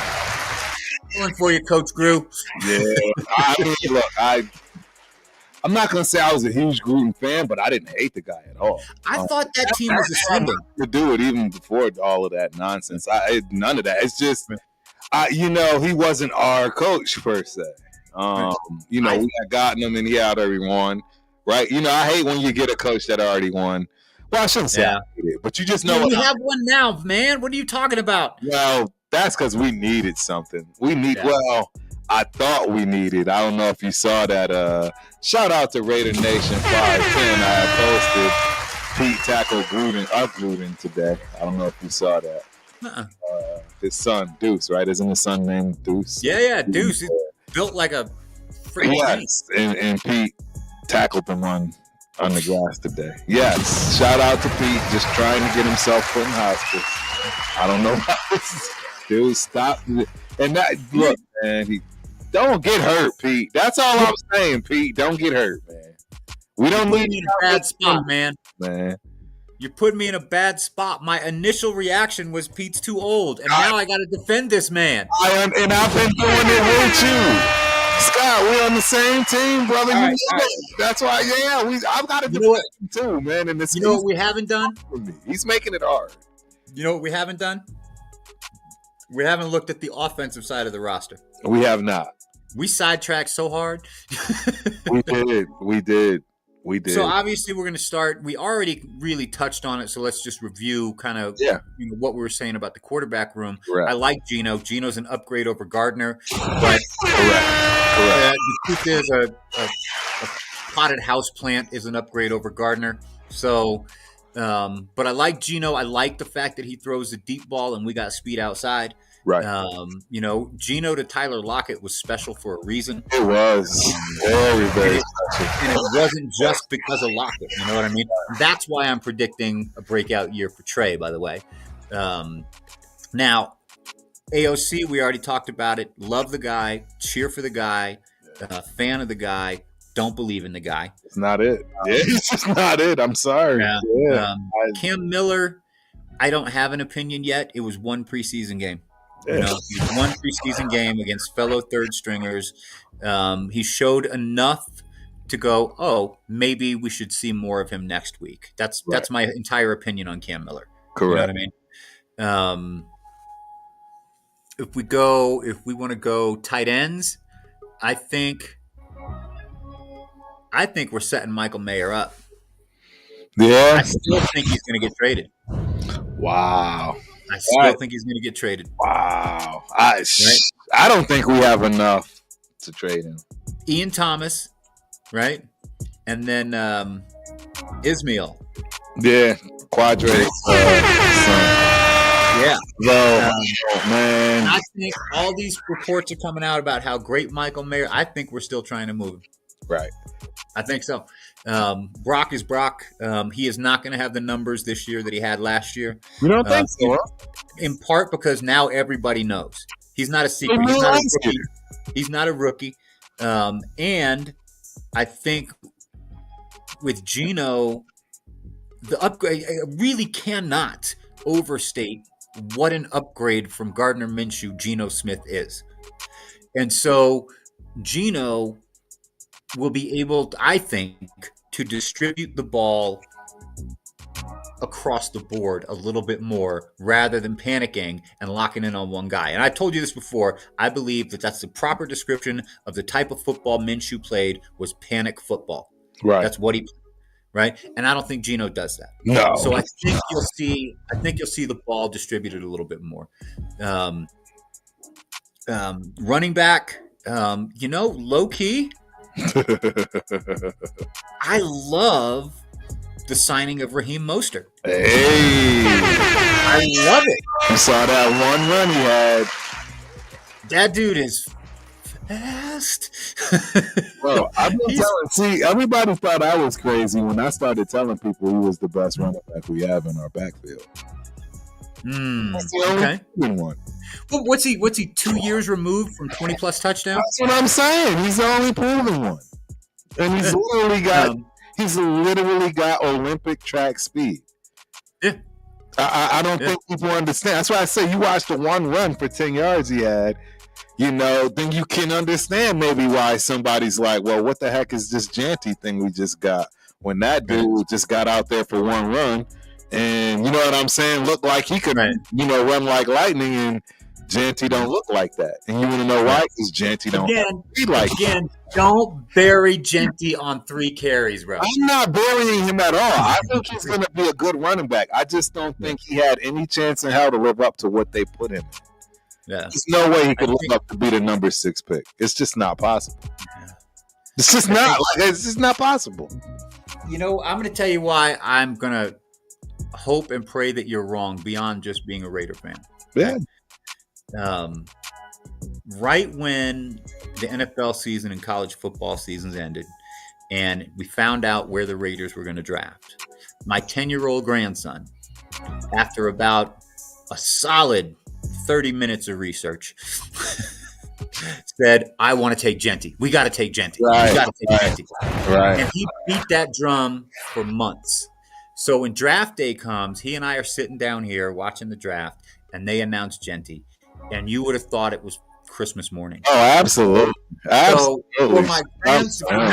Going for you, Coach Grew. Yeah. I mean, look, I'm not gonna say I was a huge Gruden fan, but I didn't hate the guy at all. I thought that team was ascending. To do it even before all of that nonsense. None of that. It's just, he wasn't our coach per se. We had gotten him and he had already won, right? I hate when you get a coach that already won. Well, I shouldn't say I hate it, but you just know. We have one now, man. What are you talking about? Well, that's because we needed something. Well, I thought we needed. I don't know if you saw that. Shout out to Raider Nation 510. I had posted Pete tackle Gruden today. I don't know if you saw that. His son Deuce, right? Isn't his son named Deuce? Yeah, Deuce. He's built like a freaking tank. And Pete tackled him on the grass today. Yes, shout out to Pete, just trying to get himself put in hospice. I don't know why. Dude, stop. And look, man, don't get hurt, Pete. That's all I'm saying, Pete. Don't get hurt, man. We don't need you in a bad spot, man. You put me in a bad spot. My initial reaction was Pete's too old, and now I got to defend this man. And I've been doing it with you. Scott, we're on the same team, brother. All right. That's why, I've got to defend him too, man. And you know what we haven't done? He's making it hard. You know what we haven't done? We haven't looked at the offensive side of the roster. We have not. We sidetracked so hard. We did. So obviously we're going to start. We already really touched on it, so let's just review kind of what we were saying about the quarterback room. Correct. I like Geno. Geno's an upgrade over Gardner, but Correct. The truth is a potted house plant is an upgrade over Gardner. So, but I like Geno. I like the fact that he throws the deep ball and we got speed outside. Right. Geno to Tyler Lockett was special for a reason. It was very, very special. And it wasn't just because of Lockett. You know what I mean? That's why I'm predicting a breakout year for Trey, by the way. Now, AOC, we already talked about it. Love the guy. Cheer for the guy. Fan of the guy. Don't believe in the guy. It's not it. It's just not it. I'm sorry. Cam Miller, I don't have an opinion yet. It was one preseason game. One preseason game against fellow third stringers. He showed enough to go, maybe we should see more of him next week. That's my entire opinion on Cam Miller. Correct. You know what I mean? If we want to go tight ends, I think we're setting Michael Mayer up. Yeah. I still think he's going to get traded. Wow. I still think he's going to get traded. Wow. I don't think we have enough to trade him. Ian Thomas, right? And then Ismail. Yeah. Quadrate. Yeah. Man. I think all these reports are coming out about how great Michael Mayer. I think we're still trying to move him. Right. I think so. Brock is Brock. He is not going to have the numbers this year that he had last year. You don't think so? In part because now everybody knows. He's not a secret. He's not a rookie. And I think with Geno, the upgrade, I really cannot overstate what an upgrade from Gardner Minshew Geno Smith is. And so Geno will be able, I think, to distribute the ball across the board a little bit more rather than panicking and locking in on one guy. And I told you this before. I believe that that's the proper description of the type of football Minshew played was panic football. Right. That's what he played. Right. And I don't think Geno does that. No. So I think you'll see the ball distributed a little bit more. Running back, low key. I love the signing of Raheem Mostert. Hey. I love it. You saw that one run he had. That dude is fast. Bro, I've been telling, everybody thought I was crazy when I started telling people he was the best running back we have in our backfield. That's the only proven one. Well, what's he 2 years removed from 20 plus touchdowns? That's what I'm saying. He's the only proven one. And he's literally got Olympic track speed. Yeah. I don't think people understand. That's why I say you watch the one run for 10 yards he had, then you can understand maybe why somebody's like, well, what the heck is this Janty thing we just got? When that dude just got out there for one run, and you know what I'm saying, looked like he could, run like lightning, and Janty don't look like that. And you want to know why? Because Janty don't be like that. Don't bury Genty on 3 carries, bro. I'm not burying him at all. I think he's going to be a good running back. I just don't think he had any chance in hell to live up to what they put him in. Yeah. There's no way he could live up to be the number 6 pick. It's just not possible. Yeah. It's just not. It's just not possible. I'm going to tell you why I'm going to hope and pray that you're wrong beyond just being a Raider fan. Yeah. Right when the NFL season and college football seasons ended and we found out where the Raiders were going to draft, my 10-year-old grandson, after about a solid 30 minutes of research, said, I want to take Genty. We got to take Genty. Right, we got to take Genty. Right. And he beat that drum for months. So when draft day comes, he and I are sitting down here watching the draft, and they announce Genty. And you would have thought it was Christmas morning. Oh, absolutely. So for my grandson,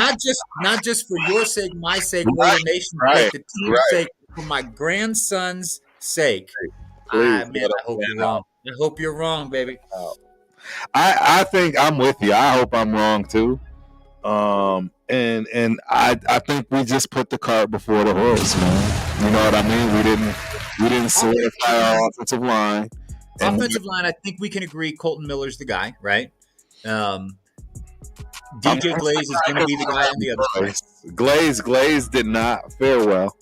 not just for your sake, my sake, Raider Nation's sake, the team's sake, for my grandson's sake, I hope you're wrong. I hope you're wrong, baby. I think I'm with you. I hope I'm wrong too. And I think we just put the cart before the horse, man. You know what I mean? We didn't solidify our offensive line. Offensive line, I think we can agree Colton Miller's the guy, right? DJ Glaze is going to be the guy on the other side. Glaze did not fare well.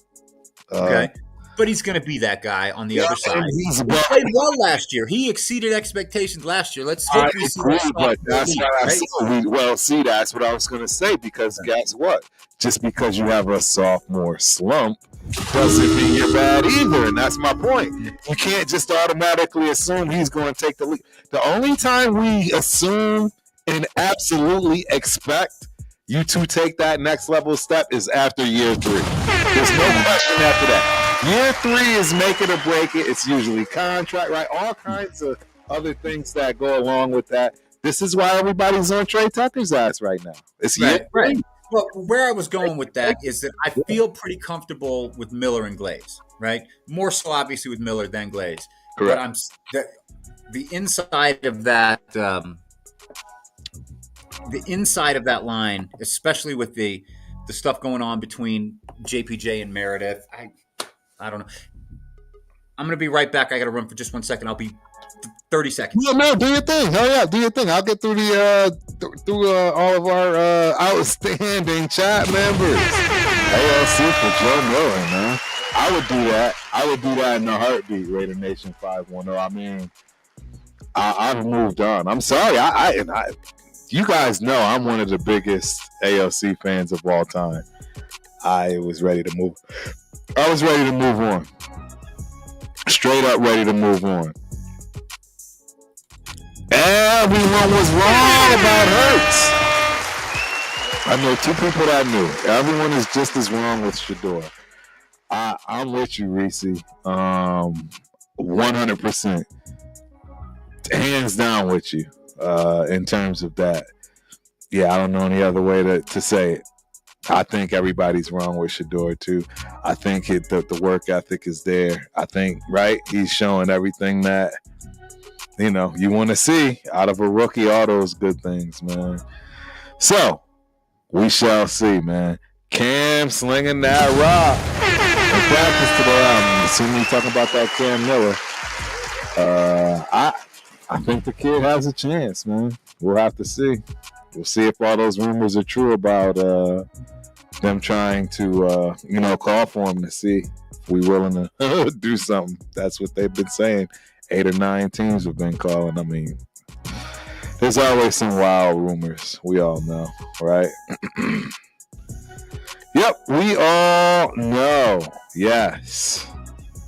Okay. But he's going to be that guy on the other side. He played well last year. He exceeded expectations last year. Let's hope we see that. That's what I was going to say, because guess what? Just because you have a sophomore slump doesn't mean you're bad either, and that's my point. You can't just automatically assume he's going to take the lead. The only time we assume and absolutely expect you to take that next level step is after year 3. There's no question after that. Year 3 is make it or break it. It's usually contract, right? All kinds of other things that go along with that. This is why everybody's on Trey Tucker's ass right now. It's year 3. Well, where I was going with that is that I feel pretty comfortable with Miller and Glaze, right? More so, obviously, with Miller than Glaze. Correct. But the inside of that, line, especially with the stuff going on between JPJ and Meredith, I don't know. I'm going to be right back. I got to run for just 1 second. I'll be 30 seconds. Yeah, no, do your thing. Hell yeah, do your thing. I'll get through all of our outstanding chat members. ALC for Joe Miller, man. I would do that. In a heartbeat, Raider Nation 510. I mean, I've moved on. I'm sorry. You guys know I'm one of the biggest ALC fans of all time. I was ready to move on. Straight up ready to move on. Everyone was wrong about Hurts. I know 2 people that knew. Everyone is just as wrong with Shedeur. I'm with you, Reese. 100%. Hands down with you in terms of that. Yeah, I don't know any other way to say it. I think everybody's wrong with Shedeur too. I think the work ethic is there. I think, right, he's showing everything that you want to see out of a rookie. All those good things, man. So we shall see, man. Cam slinging that rock in practice today. I'm assuming you're talking about that Cam Miller. I think the kid has a chance, man. We'll have to see. We'll see if all those rumors are true about them trying to, call for him, to see if we're willing to do something. That's what they've been saying. 8 or 9 teams have been calling. I mean, there's always some wild rumors. We all know, right? Yep, we all know. Yes.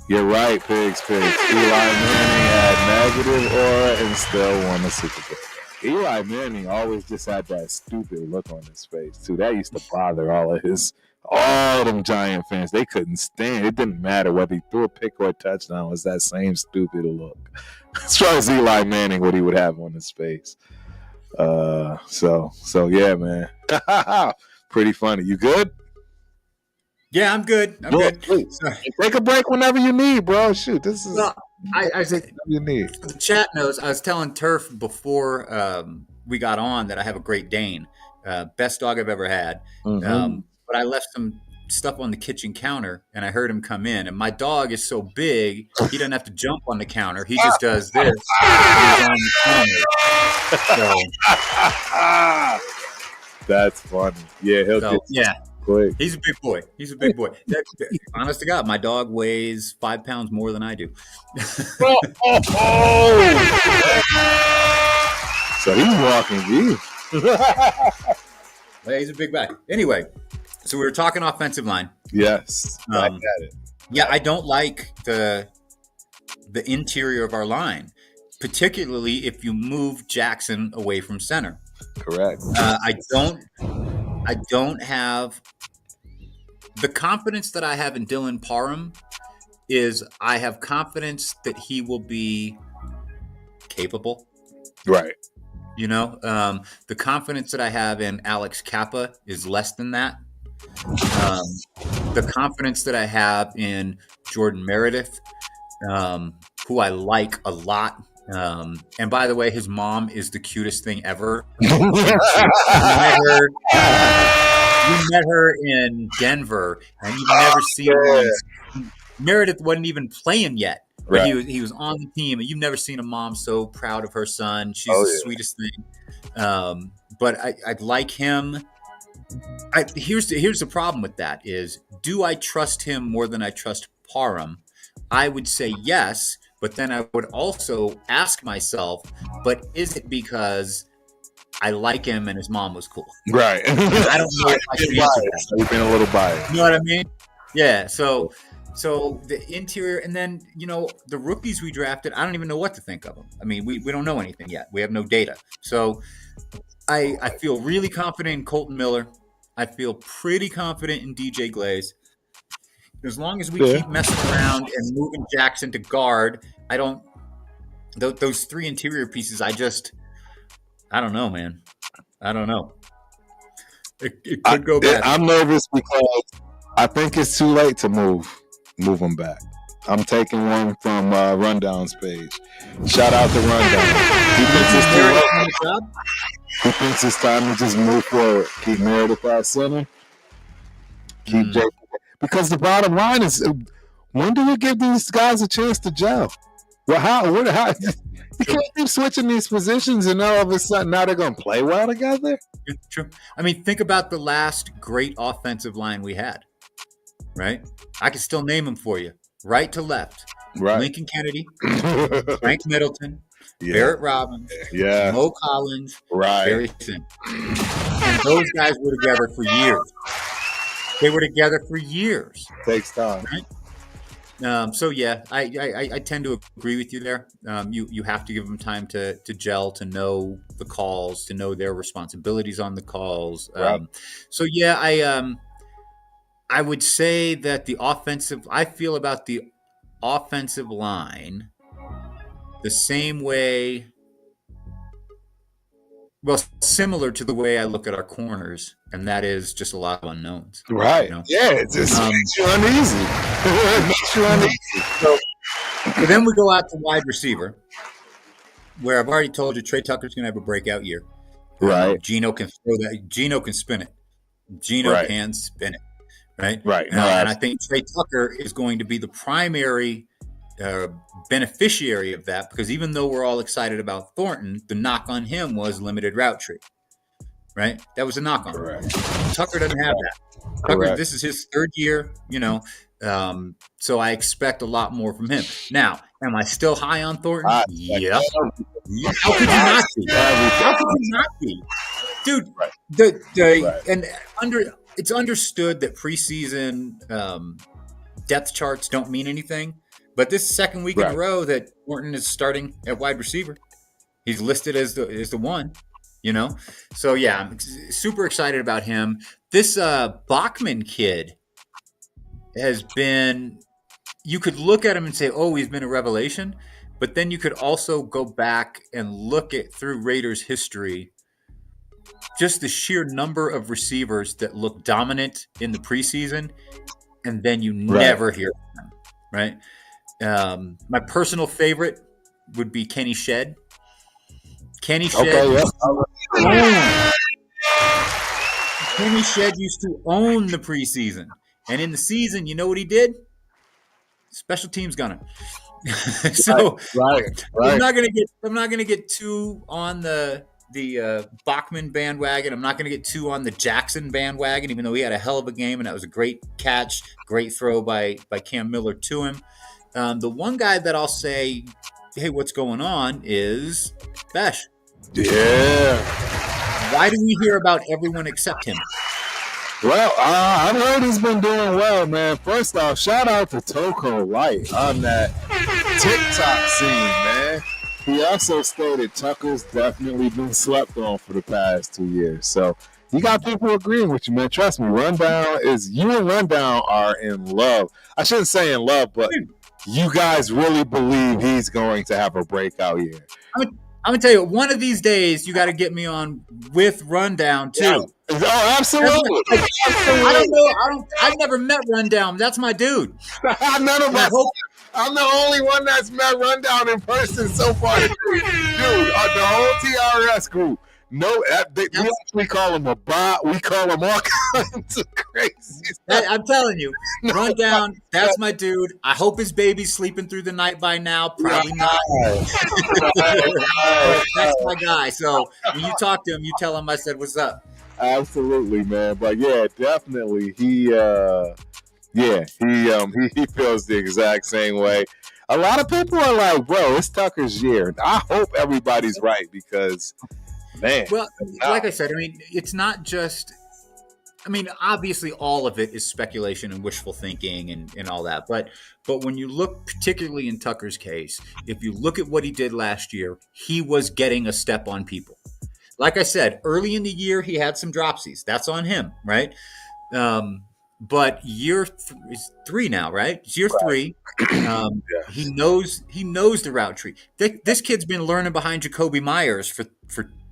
You're right, pigs. Eli Manning had negative aura and still won the Super Bowl. Eli Manning always just had that stupid look on his face too. That used to bother all of his All them Giant fans, they couldn't stand. It didn't matter whether he threw a pick or a touchdown. It was that same stupid look. As far as Eli Manning, what he would have on his face. So yeah, man. Pretty funny. You good? Yeah, I'm good. I'm good. Take a break whenever you need, bro. Shoot, this is. Well, I said you need. the chat knows. I was telling Turf before we got on that I have a Great Dane, best dog I've ever had. Mm-hmm. But I left some stuff on the kitchen counter, and I heard him come in. And my dog is so big, he doesn't have to jump on the counter. He just does this. He's on the counter. So, that's funny. Yeah, he'll get quick. He's a big boy. He's a big boy. Honest to God, my dog weighs 5 pounds more than I do. So he's walking you. Yeah, he's a big guy. Anyway, so we were talking offensive line. Yes, I got it. Yeah, I don't like the interior of our line, particularly if you move Jackson away from center. Correct. I don't have the confidence that I have in Dylan Parham. Is I have confidence that he will be capable. Right. You know, the confidence that I have in Alex Kappa is less than that. The confidence that I have in Jordan Meredith, who I like a lot. And by the way, his mom is the cutest thing ever. You met her in Denver, and you've never seen her. Meredith wasn't even playing yet. But right. he was on the team, and you've never seen a mom so proud of her son. She's the sweetest thing. But I like him. Here's the problem with that is, do I trust him more than I trust Parham? I would say yes, but then I would also ask myself, but is it because I like him and his mom was cool? Right. I don't know if I should answer that. You've been a little biased. You know what I mean? Yeah. So the interior, and then, you know, the rookies we drafted, I don't even know what to think of them. I mean, we don't know anything yet. We have no data. So I feel really confident in Colton Miller. I feel pretty confident in DJ Glaze. As long as we keep messing around and moving Jackson to guard, I don't – those three interior pieces, I don't know, man. I don't know. It could go bad. I'm nervous because I think it's too late to move them back. I'm taking one from Rundown's page. Shout out to Rundown. He thinks it's too late. He thinks it's time to just move forward. Keep Meredith at center. Keep Jake. Because the bottom line is, when do we give these guys a chance to gel? Well, how? You can't keep switching these positions and all of a sudden now they're going to play well together? It's true. I mean, think about the last great offensive line we had, right? I can still name them for you. Right to left. Right. Lincoln Kennedy, Frank Middleton, Barrett Robbins, Mo Collins, Barry Sim. And those guys were together for years. They were together for years. Takes time. Right? So, yeah, I tend to agree with you there. You have to give them time to gel, to know the calls, to know their responsibilities on the calls. So, yeah, I would say that I feel about the offensive line the same way, well, similar to the way I look at our corners, and that is just a lot of unknowns. Right. You know? Yeah, it just makes you uneasy. It makes you uneasy. So then we go out to wide receiver, where I've already told you Trey Tucker's going to have a breakout year. Right. Gino can throw that. Gino can spin it. Gino can spin it. Right. And I think Trey Tucker is going to be the primary beneficiary of that, because even though we're all excited about Thornton, the knock on him was limited route tree. Right. That was a knock on him. Tucker doesn't have that. Tucker, this is his third year, you know. So I expect a lot more from him. Now, am I still high on Thornton? Yeah. How could you not be? How could you not be? Dude, it's understood that preseason depth charts don't mean anything, but this is second week in a row that Thornton is starting at wide receiver. He's listed as the one, you know. So yeah, I'm super excited about him. This Bachman kid has been. You could look at him and say, "Oh, he's been a revelation," but then you could also go back and look at through Raiders history, just the sheer number of receivers that look dominant in the preseason, and then you never hear from them. Right. My personal favorite would be Kenny Shedd. Kenny Shedd. Kenny Shedd used to own the preseason, and in the season, you know what he did? Special teams gunner. So right. I'm not gonna get too on the Bachman bandwagon. I'm not gonna get too on the Jackson bandwagon, even though he had a hell of a game and that was a great catch, great throw by Cam Miller to him. The one guy that I'll say, hey, what's going on is Besh. Yeah. Why do we hear about everyone except him? Well, I've heard he's been doing well, man. First off, shout out to Toko Light on that TikTok scene, man. He also stated Tucker's definitely been slept on for the past 2 years. So you got people agreeing with you, man. Trust me, you and Rundown are in love. I shouldn't say in love, but you guys really believe he's going to have a breakout year. I'm gonna tell you, one of these days you got to get me on with Rundown too. Yeah. Oh, absolutely. I don't know. I've never met Rundown. That's my dude. None of us. I'm the only one that's met Rundown in person so far. Dude, the whole TRS group. No, we actually call him a bot. We call him all kinds of crazy stuff. I'm telling you, Rundown, that's my dude. I hope his baby's sleeping through the night by now. Probably not. That's my guy. So when you talk to him, you tell him I said, what's up? Absolutely, man. But yeah, definitely. He feels the exact same way. A lot of people are like, bro, it's Tucker's year. I hope everybody's right because, man. Well, like I said, I mean, it's not just, I mean, obviously all of it is speculation and wishful thinking and all that. But when you look, particularly in Tucker's case, if you look at what he did last year, he was getting a step on people. Like I said, early in the year, he had some dropsies. That's on him, right? But year is 3 now, right? It's year 3. He knows the route tree. This kid's been learning behind Jacoby Myers for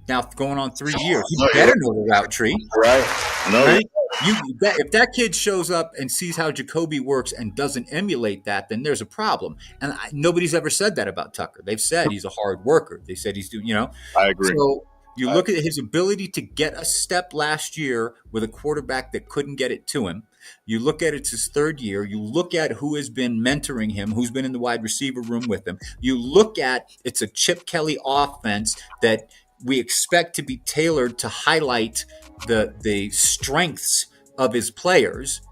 now going on 3 years. You better know the route tree, right? No, right? If that kid shows up and sees how Jacoby works and doesn't emulate that, then there's a problem. And nobody's ever said that about Tucker. They've said he's a hard worker. They said he's doing, I agree. So you look at his ability to get a step last year with a quarterback that couldn't get it to him. You look at it's his 3rd year. You look at who has been mentoring him, who's been in the wide receiver room with him. You look at it's a Chip Kelly offense that we expect to be tailored to highlight the strengths of his players.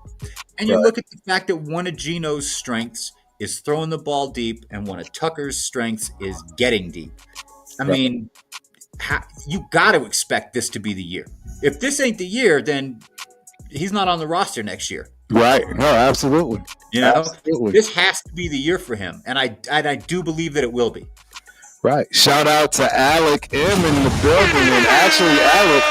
And you look at the fact that one of Geno's strengths is throwing the ball deep and one of Tucker's strengths is getting deep. I mean, you got to expect this to be the year. If this ain't the year, then he's not on the roster next year. Right. No, absolutely. Absolutely. This has to be the year for him. And I do believe that it will be. Right. Shout out to Alec M in the building. And actually, Alec,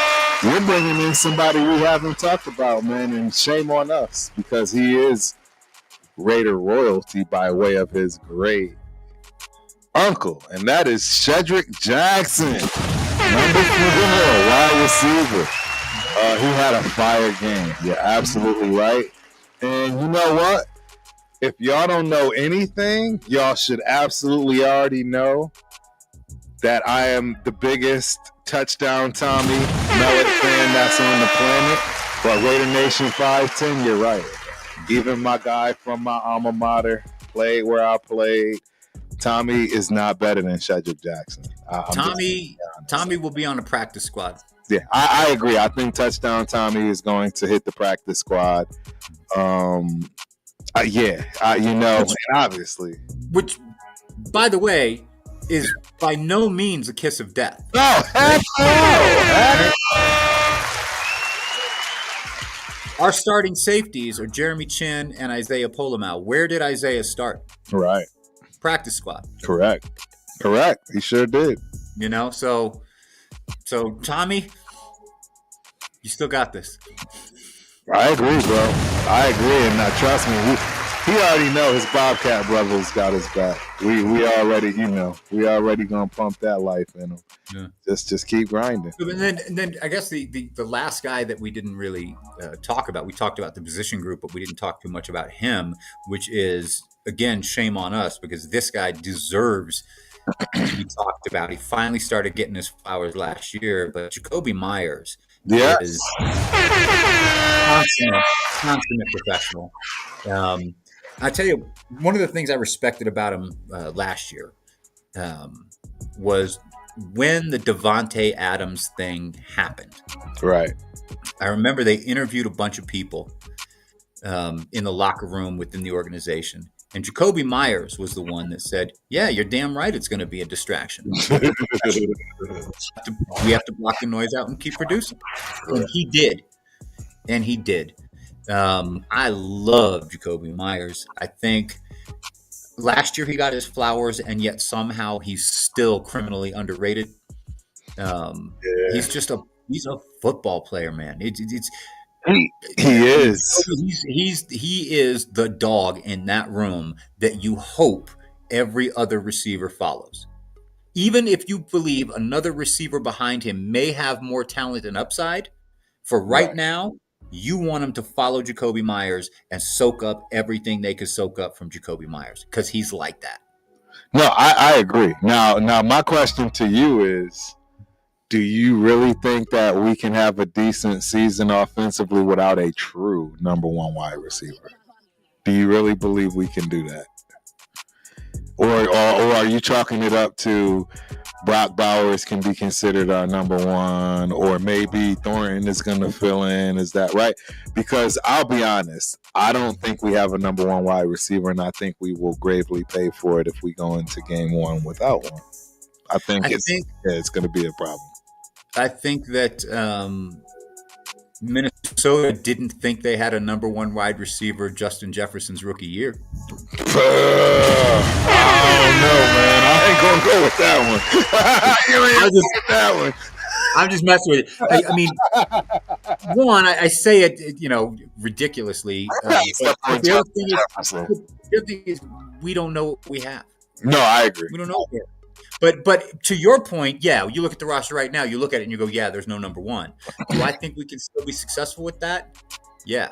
we're bringing in somebody we haven't talked about, man. And shame on us because he is Raider royalty by way of his great uncle. And that is Shedrick Jackson, number 4, wide receiver. He had a fire game. You're absolutely right. And you know what? If y'all don't know anything, y'all should absolutely already know that I am the biggest touchdown Tommy Mellick fan that's on the planet. But Raider Nation 510, you're right. Even my guy from my alma mater played where I played. Tommy is not better than Shedrick Jackson. Tommy will be on the practice squad. Yeah, I agree. I think touchdown Tommy is going to hit the practice squad. Obviously. Which, by the way, is by no means a kiss of death. No, heck no. Our starting safeties are Jeremy Chin and Isaiah Polamalu. Where did Isaiah start? Right. Practice squad. Correct. He sure did. So Tommy, you still got this. I agree, bro. I agree, and trust me, he already know his Bobcat brothers got his back. We already, we already gonna pump that life in him. Yeah. Just keep grinding. And then I guess the last guy that we didn't really talk about, we talked about the position group, but we didn't talk too much about him, which is, again, shame on us because this guy deserves to be talked about. He finally started getting his flowers last year, but Jacoby Myers is consummate professional. I tell you, one of the things I respected about him last year was when the Devontae Adams thing happened. Right. I remember they interviewed a bunch of people in the locker room within the organization. And Jacoby Myers was the one that said, yeah, you're damn right it's going to be a distraction. We have to block the noise out and keep producing. And he did. I love Jacoby Myers. I think last year he got his flowers, and yet somehow he's still criminally underrated. He's a football player, man. He is. He is the dog in that room that you hope every other receiver follows. Even if you believe another receiver behind him may have more talent and upside, for right now, you want him to follow Jacoby Myers and soak up everything they could soak up from Jacoby Myers because he's like that. No, I agree. Now, my question to you is, do you really think that we can have a decent season offensively without a true number one wide receiver? Do you really believe we can do that? Or are you chalking it up to Brock Bowers can be considered our number one, or maybe Thornton is going to fill in? Is that right? Because I'll be honest, I don't think we have a number one wide receiver, and I think we will gravely pay for it if we go into game one without one. I think it's going to be a problem. I think that Minnesota didn't think they had a number one wide receiver Justin Jefferson's rookie year. I don't know, man. I ain't gonna go with that one. I'm just messing with it. I mean, one, I say it, ridiculously. But the other thing is, we don't know what we have. No, I agree. We don't know what we have. But to your point, yeah, you look at the roster right now, you look at it and you go, yeah, there's no number one. Do I think we can still be successful with that? Yeah.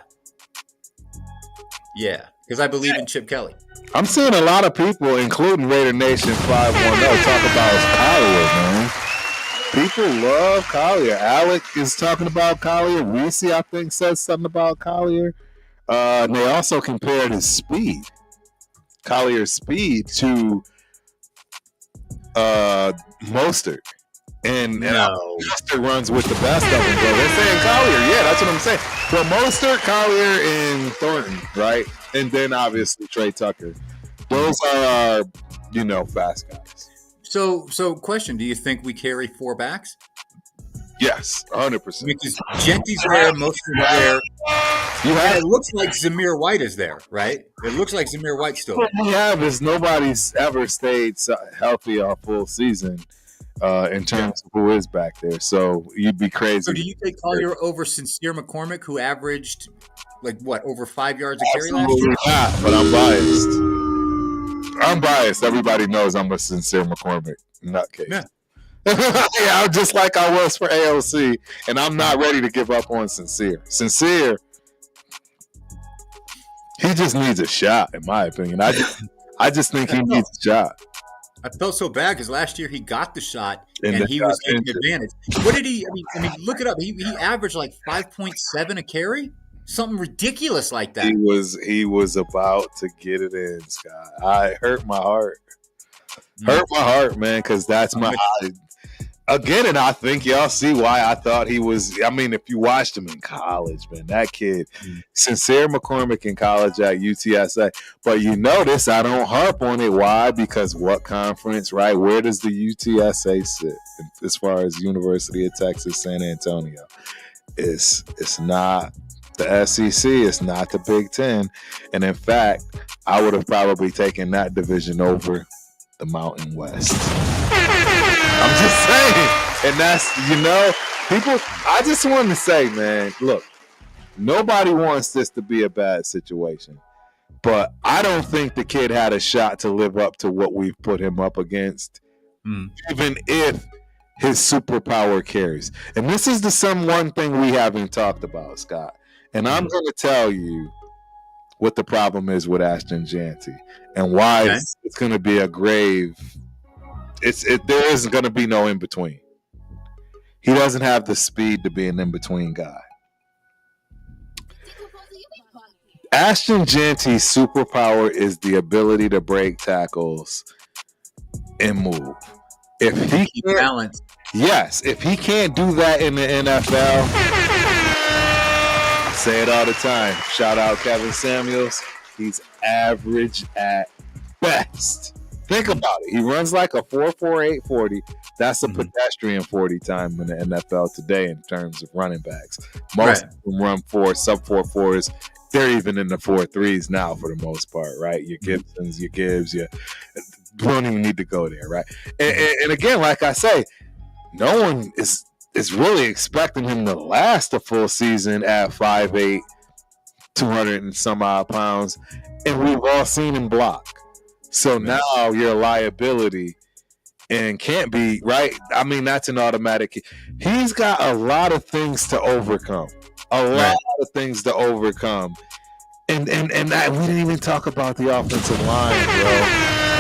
Yeah, because I believe in Chip Kelly. I'm seeing a lot of people, including Raider Nation 510, talk about Collier, man. People love Collier. Alec is talking about Collier. Reese, I think, said something about Collier. And they also compared his speed, Collier's speed, to Mostert. And Mostert runs with the best of them, bro. They're saying Collier. Yeah, that's what I'm saying. But Mostert, Collier, and Thornton, right? And then obviously Trey Tucker. Those are our, fast guys. So question, do you think we carry four backs? Yes, 100%. Because Genty's there, Mostert's there. It looks like Zamir White is there, right? It looks like Zamir White's still there. What we have is nobody's ever stayed healthy a full season in terms of who is back there. So you'd be crazy. So do you take Collier over Sincere McCormick, who averaged, over 5 yards a carry last year? Not, but I'm biased. Everybody knows I'm a Sincere McCormick nutcase. Yeah. Yeah, I'm just like I was for AOC, and I'm not ready to give up on Sincere. Sincere, he just needs a shot, in my opinion. I just think he needs a shot. I felt so bad because last year he got the shot and he was taking advantage. What did he? I mean, look it up. He averaged 5.7 a carry, something ridiculous like that. He was about to get it in, Scott. I hurt my heart. Hurt my heart, man, because that's my. Again, and I think y'all see why I thought he was. I mean, if you watched him in college, man, that kid, Sincere McCormick in college at UTSA. But you notice I don't harp on it. Why? Because what conference, right? Where does the UTSA sit as far as University of Texas, San Antonio? It's not the SEC. It's not the Big Ten. And in fact, I would have probably taken that division over the Mountain West. I'm just saying. And that's, people, I just wanted to say, man, look, Nobody wants this to be a bad situation. But I don't think the kid had a shot to live up to what we've put him up against, even if his superpower carries. And this is one thing we haven't talked about, Scott. And I'm going to tell you what the problem is with Ashton Janty and why it's going to be a grave. There isn't going to be no in between. He doesn't have the speed to be an in between guy. Ashton Janty's superpower is the ability to break tackles and move. If he can't balance, if he can't do that in the NFL, I say it all the time. Shout out Kevin Samuels. He's average at best. Think about it. He runs like a 4.48 40. That's a pedestrian 40 time in the NFL today in terms of running backs. Most of them run sub 4.4s. They're even in the 4.3s now for the most part, right? Your Gibsons, your Gibbs, you don't even need to go there, right? And again, like I say, no one is really expecting him to last a full season at 5'8", 200 and some odd pounds, and we've all seen him block. So now you're a liability and can't be, right? I mean, that's an automatic. He's got a lot of things to overcome. And that, we didn't even talk about the offensive line, bro.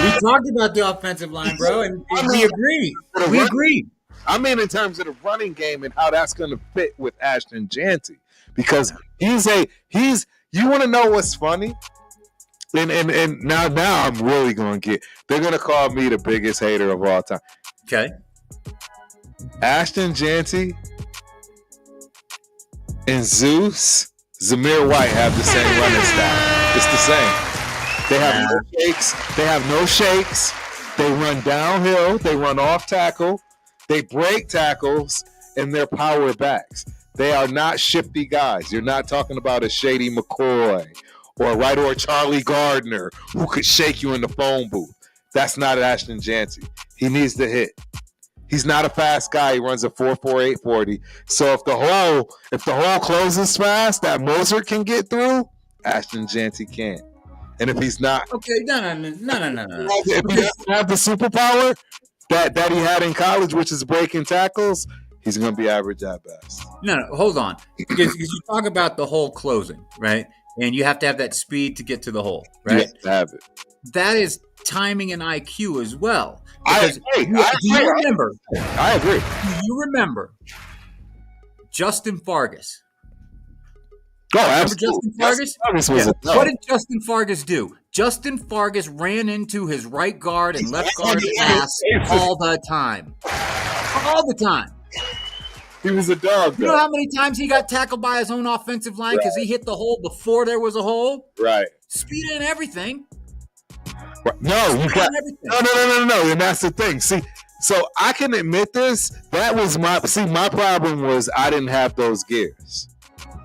We talked about the offensive line, bro, and we agree. We agree. I mean, in terms of the running game and how that's going to fit with Ashton Janty, because you want to know what's funny? And now I'm really going to they're going to call me the biggest hater of all time. Okay. Ashton Janty and Zamir White have the same running style. It's the same. They have no shakes. They have no shakes. They run downhill. They run off tackle. They break tackles, and they're power backs. They are not shifty guys. You're not talking about a Shady McCoy or Charlie Gardner who could shake you in the phone booth. That's not Ashton Janty. He needs to hit. He's not a fast guy. He runs a 4.48 40. So if the hole closes fast that Mozart can get through, Ashton Janty can't. And if he's not, no. If he doesn't have the superpower that he had in college, which is breaking tackles, he's going to be average at best. No, hold on, because you talk about the hole closing, right? And you have to have that speed to get to the hole, right? You have to have it. That is timing and IQ as well. I agree. I agree. Do you remember Justin Fargas? Oh, absolutely. Justin Fargas? What did Justin Fargas do? Justin Fargas ran into his right guard and left guard's ass all the time. All the time. He was a dog. You know how many times he got tackled by his own offensive line because he hit the hole before there was a hole? Right. Speed ain't everything. No, you got no. And that's the thing. See, so I can admit this. That was my problem was I didn't have those gears.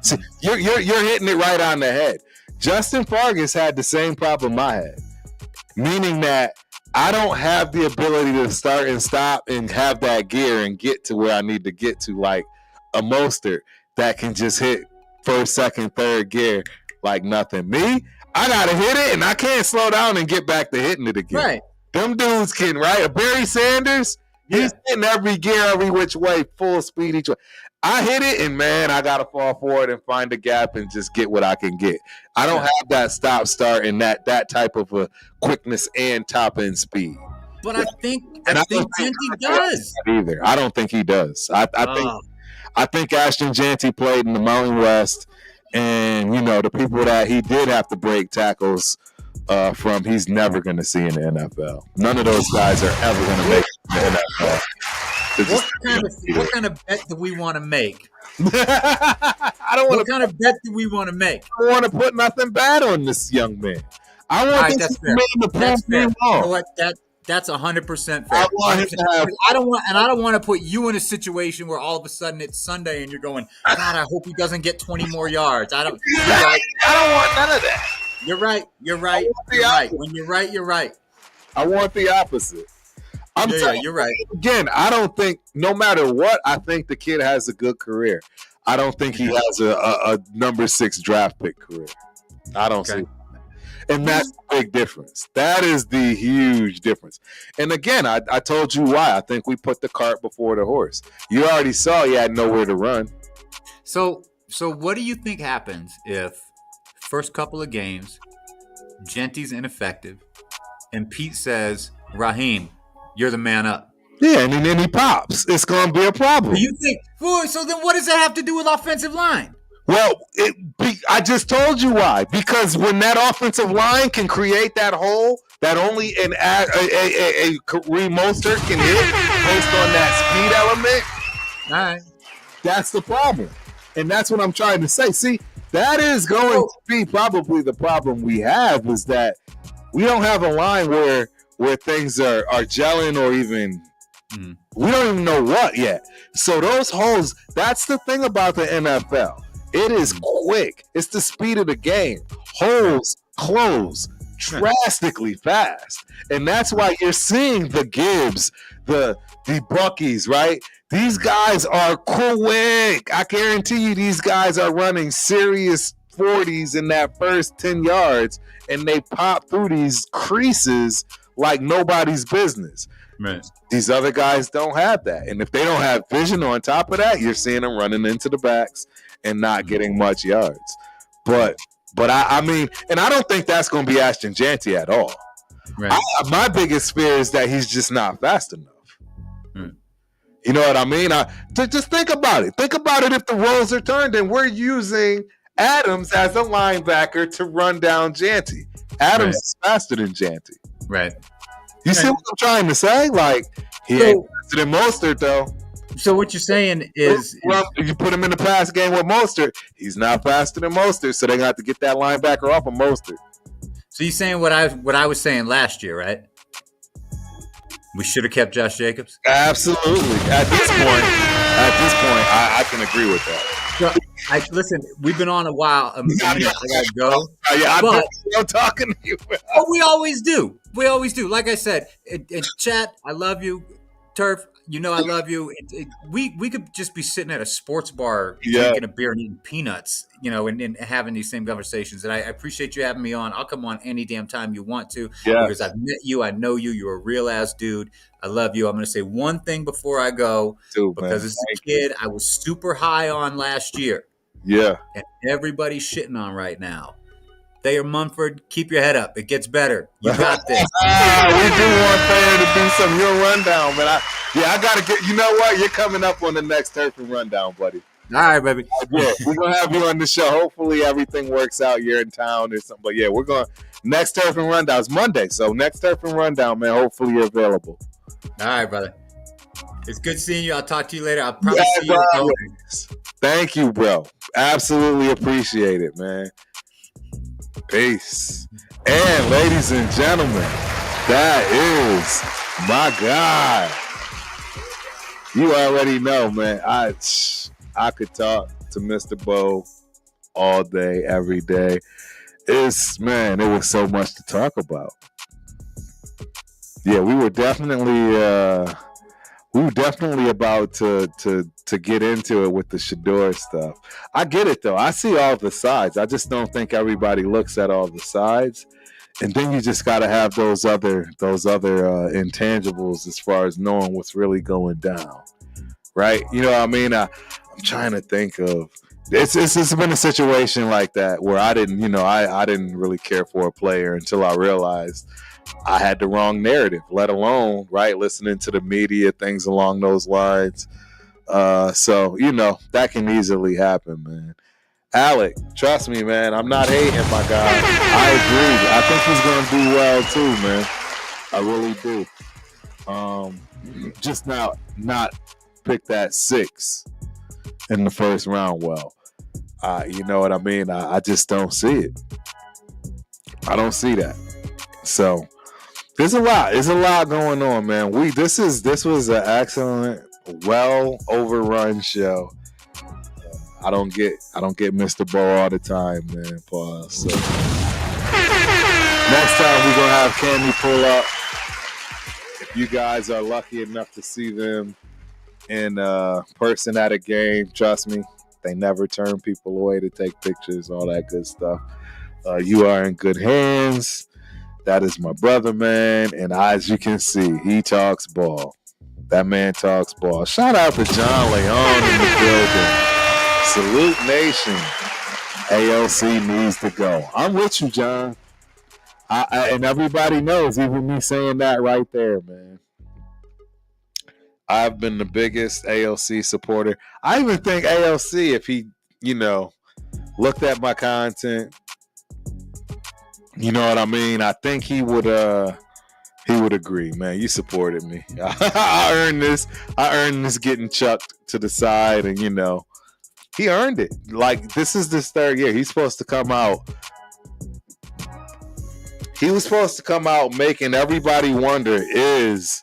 See, you're hitting it right on the head. Justin Fargas had the same problem I had, meaning that I don't have the ability to start and stop and have that gear and get to where I need to get to, like a Mostert that can just hit first, second, third gear like nothing. Me, I gotta hit it and I can't slow down and get back to hitting it again. Right. Them dudes can, right? A Barry Sanders, he's hitting every gear, every which way, full speed each way. I hit it and man, I gotta fall forward and find a gap and just get what I can get. I don't have that stop start and that type of a quickness and top end speed. But I think Janty does. Either I don't think he does. I think Ashton Janty played in the Mountain West, and the people that he did have to break tackles from, he's never going to see in the NFL. None of those guys are ever going to make it in the NFL. What kind of bet do we want to make? What kind of bet do we want to make? I don't want to put nothing bad on this young man. I want this man to prove me wrong. You know what? That's 100% fair. I don't want to put you in a situation where all of a sudden it's Sunday and you're going, God, I hope he doesn't get 20 more yards. I don't want none of that. You're right. When you're right, you're right. I want the opposite. You're right. Again, I don't think, no matter what, I think the kid has a good career. I don't think he has a number 6 draft pick career. I don't see. And that's the big difference. That is the huge difference. And again, I told you why. I think we put the cart before the horse. You already saw he had nowhere to run. So what do you think happens if first couple of games, Genty's ineffective, and Pete says, Raheem, you're the man up? Yeah, and then he pops. It's going to be a problem. Do you think? Well, so then what does that have to do with offensive line? Well, I just told you why. Because when that offensive line can create that hole that only a Kareem Mostert can hit based on that speed element, all right, that's the problem. And that's what I'm trying to say. See, that is going to be probably the problem we have, is that we don't have a line where things are gelling, or even we don't even know what yet. So those holes, that's the thing about the NFL. It is quick. It's the speed of the game. Holes close drastically fast. And that's why you're seeing the Gibbs, the Buckies, right? These guys are quick. I guarantee you these guys are running serious 40s in that first 10 yards, and they pop through these creases like nobody's business. Right. These other guys don't have that. And if they don't have vision on top of that, you're seeing them running into the backs and not getting much yards. But I mean, and I don't think that's going to be Ashton Jeanty at all. Right. My biggest fear is that he's just not fast enough. You know what I mean? Just think about it. Think about it if the roles are turned and we're using Adams as a linebacker to run down Jeanty. Adams is faster than Jeanty. Right. You see what I'm trying to say? Like, he ain't faster than Mostert, though. So what you're saying is, you put him in the pass game with Mostert, he's not faster than Mostert, so they got to get that linebacker off of Mostert. So you're saying what I was saying last year, right? We should have kept Josh Jacobs? Absolutely. At this point, I can agree with that. So, listen, we've been on a while. I gotta go. I'm talking to you. Oh, we always do. Like I said, in chat, I love you. Turf, you know I love you. We could just be sitting at a sports bar drinking a beer and eating peanuts, and having these same conversations. And I appreciate you having me on. I'll come on any damn time you want to, because I've met you. I know you. You're a real ass dude. I love you. I'm going to say one thing before I go, because as a kid, I was super high on last year. Yeah. And everybody's shitting on right now. Thayer Munford, keep your head up. It gets better. You got this. We do want Thayer to do some your rundown, but I got to get. You know what? You're coming up on the next Turf and Rundown, buddy. All right, baby. Yeah, we're gonna have you on the show. Hopefully, everything works out. You're in town or something. But yeah, we're going next Turf and Rundown. It's Monday, so next Turf and Rundown, man. Hopefully, you're available. All right, brother. It's good seeing you. I'll talk to you later. I'll probably see you. Thank you, bro. Absolutely appreciate it, man. Peace. And ladies and gentlemen, that is my guy. You already know, man. I could talk to Mr. Boe all day, every day. It was so much to talk about. Yeah, we were definitely about to get into it with the Shador stuff. I get it though. I see all the sides. I just don't think everybody looks at all the sides. And then you just got to have those other intangibles as far as knowing what's really going down, right? You know what I mean? I'm trying to think of. It's been a situation like that where I didn't really care for a player until I realized I had the wrong narrative, let alone, right, listening to the media, things along those lines. So, that can easily happen, man. Alec, trust me, man, I'm not hating my guy. I agree. I think he's going to do well, too, man. I really do. Just not pick that 6 in the first round well. You know what I mean? I just don't see it. I don't see that. So there's a lot going on, man. This was an excellent, well overrun show. I don't get Mr. Boe all the time, man. Pause. So next time we're gonna have Cammy pull up. you guys are lucky enough to see them in person at a game, trust me, they never turn people away to take pictures, all that good stuff. You are in good hands. That is my brother, man. And as you can see, he talks ball. That man talks ball. Shout out to John Leon in the building. Salute Nation. ALC needs to go. I'm with you, John. And everybody knows, even me saying that right there, man. I've been the biggest ALC supporter. I even think ALC, if he, looked at my content, you know what I mean? I think he would agree, man. You supported me. I earned this. I earned this getting chucked to the side, and he earned it. Like, this is this third year. He's supposed to come out. He was supposed to come out making everybody wonder, is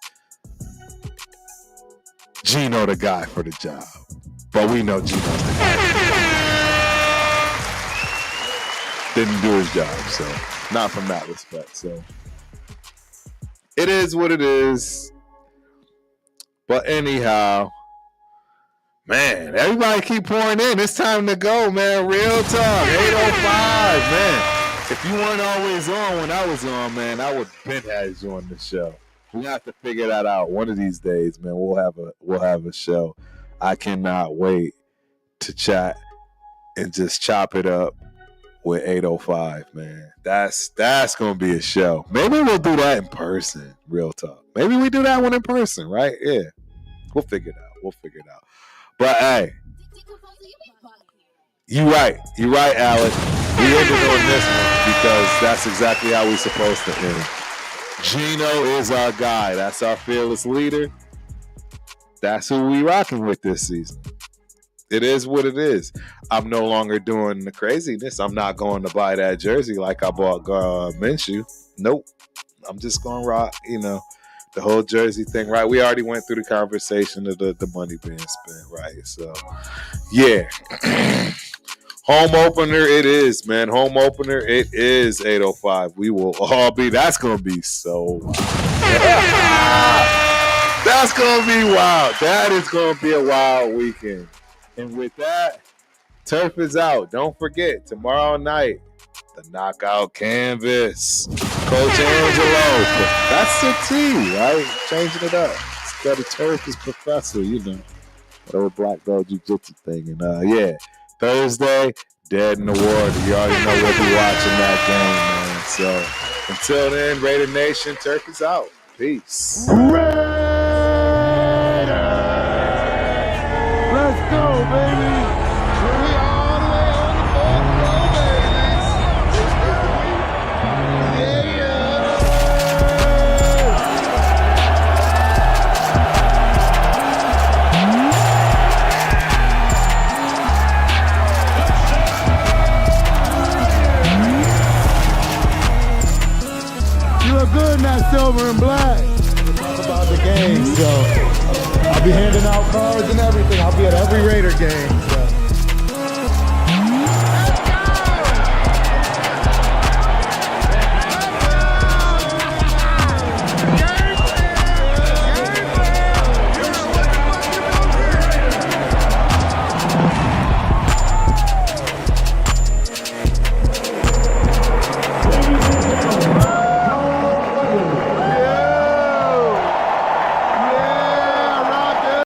Gino the guy for the job? But we know Gino's the guy. Didn't do his job, so not from that respect. So it is what it is. But anyhow, man, everybody keep pouring in. It's time to go, man. Real talk. 8:05, man. If you weren't always on when I was on, man, I would have been had you on the show. We have to figure that out one of these days, man. We'll have a show. I cannot wait to chat and just chop it up with 8:05, man. That's gonna be a show. Maybe we'll do that in person. Real talk. Maybe we do that one in person, right? Yeah. We'll figure it out. But hey, you right, Alex. We ended on this one because that's exactly how we're supposed to end. Gino is our guy. That's our fearless leader. That's who we rocking with this season. It is what it is. I'm no longer doing the craziness. I'm not going to buy that jersey like I bought Minshew. Nope. I'm just going to rock, the whole jersey thing, right? We already went through the conversation of the money being spent, right? So, yeah. Home opener it is, man. Home opener it is 8:05. We will all be. That's going to be so wild. That's going to be wild. That is going to be a wild weekend. And with that, Turf is out. Don't forget, tomorrow night, the knockout canvas. Coach Angelo. That's the T, right? Changing it up. Instead of Turf is Professor, that old black belt jiu-jitsu thing. And yeah, Thursday, Dead in the Water. You already know we'll be watching that game, man. So until then, Raider Nation, Turf is out. Peace. Let's go, baby. We all the way on the fourth row, baby. Yeah. You look good in that silver and black. Talk about the game, so I'll be handing out cards and everything. I'll be at every Raider game.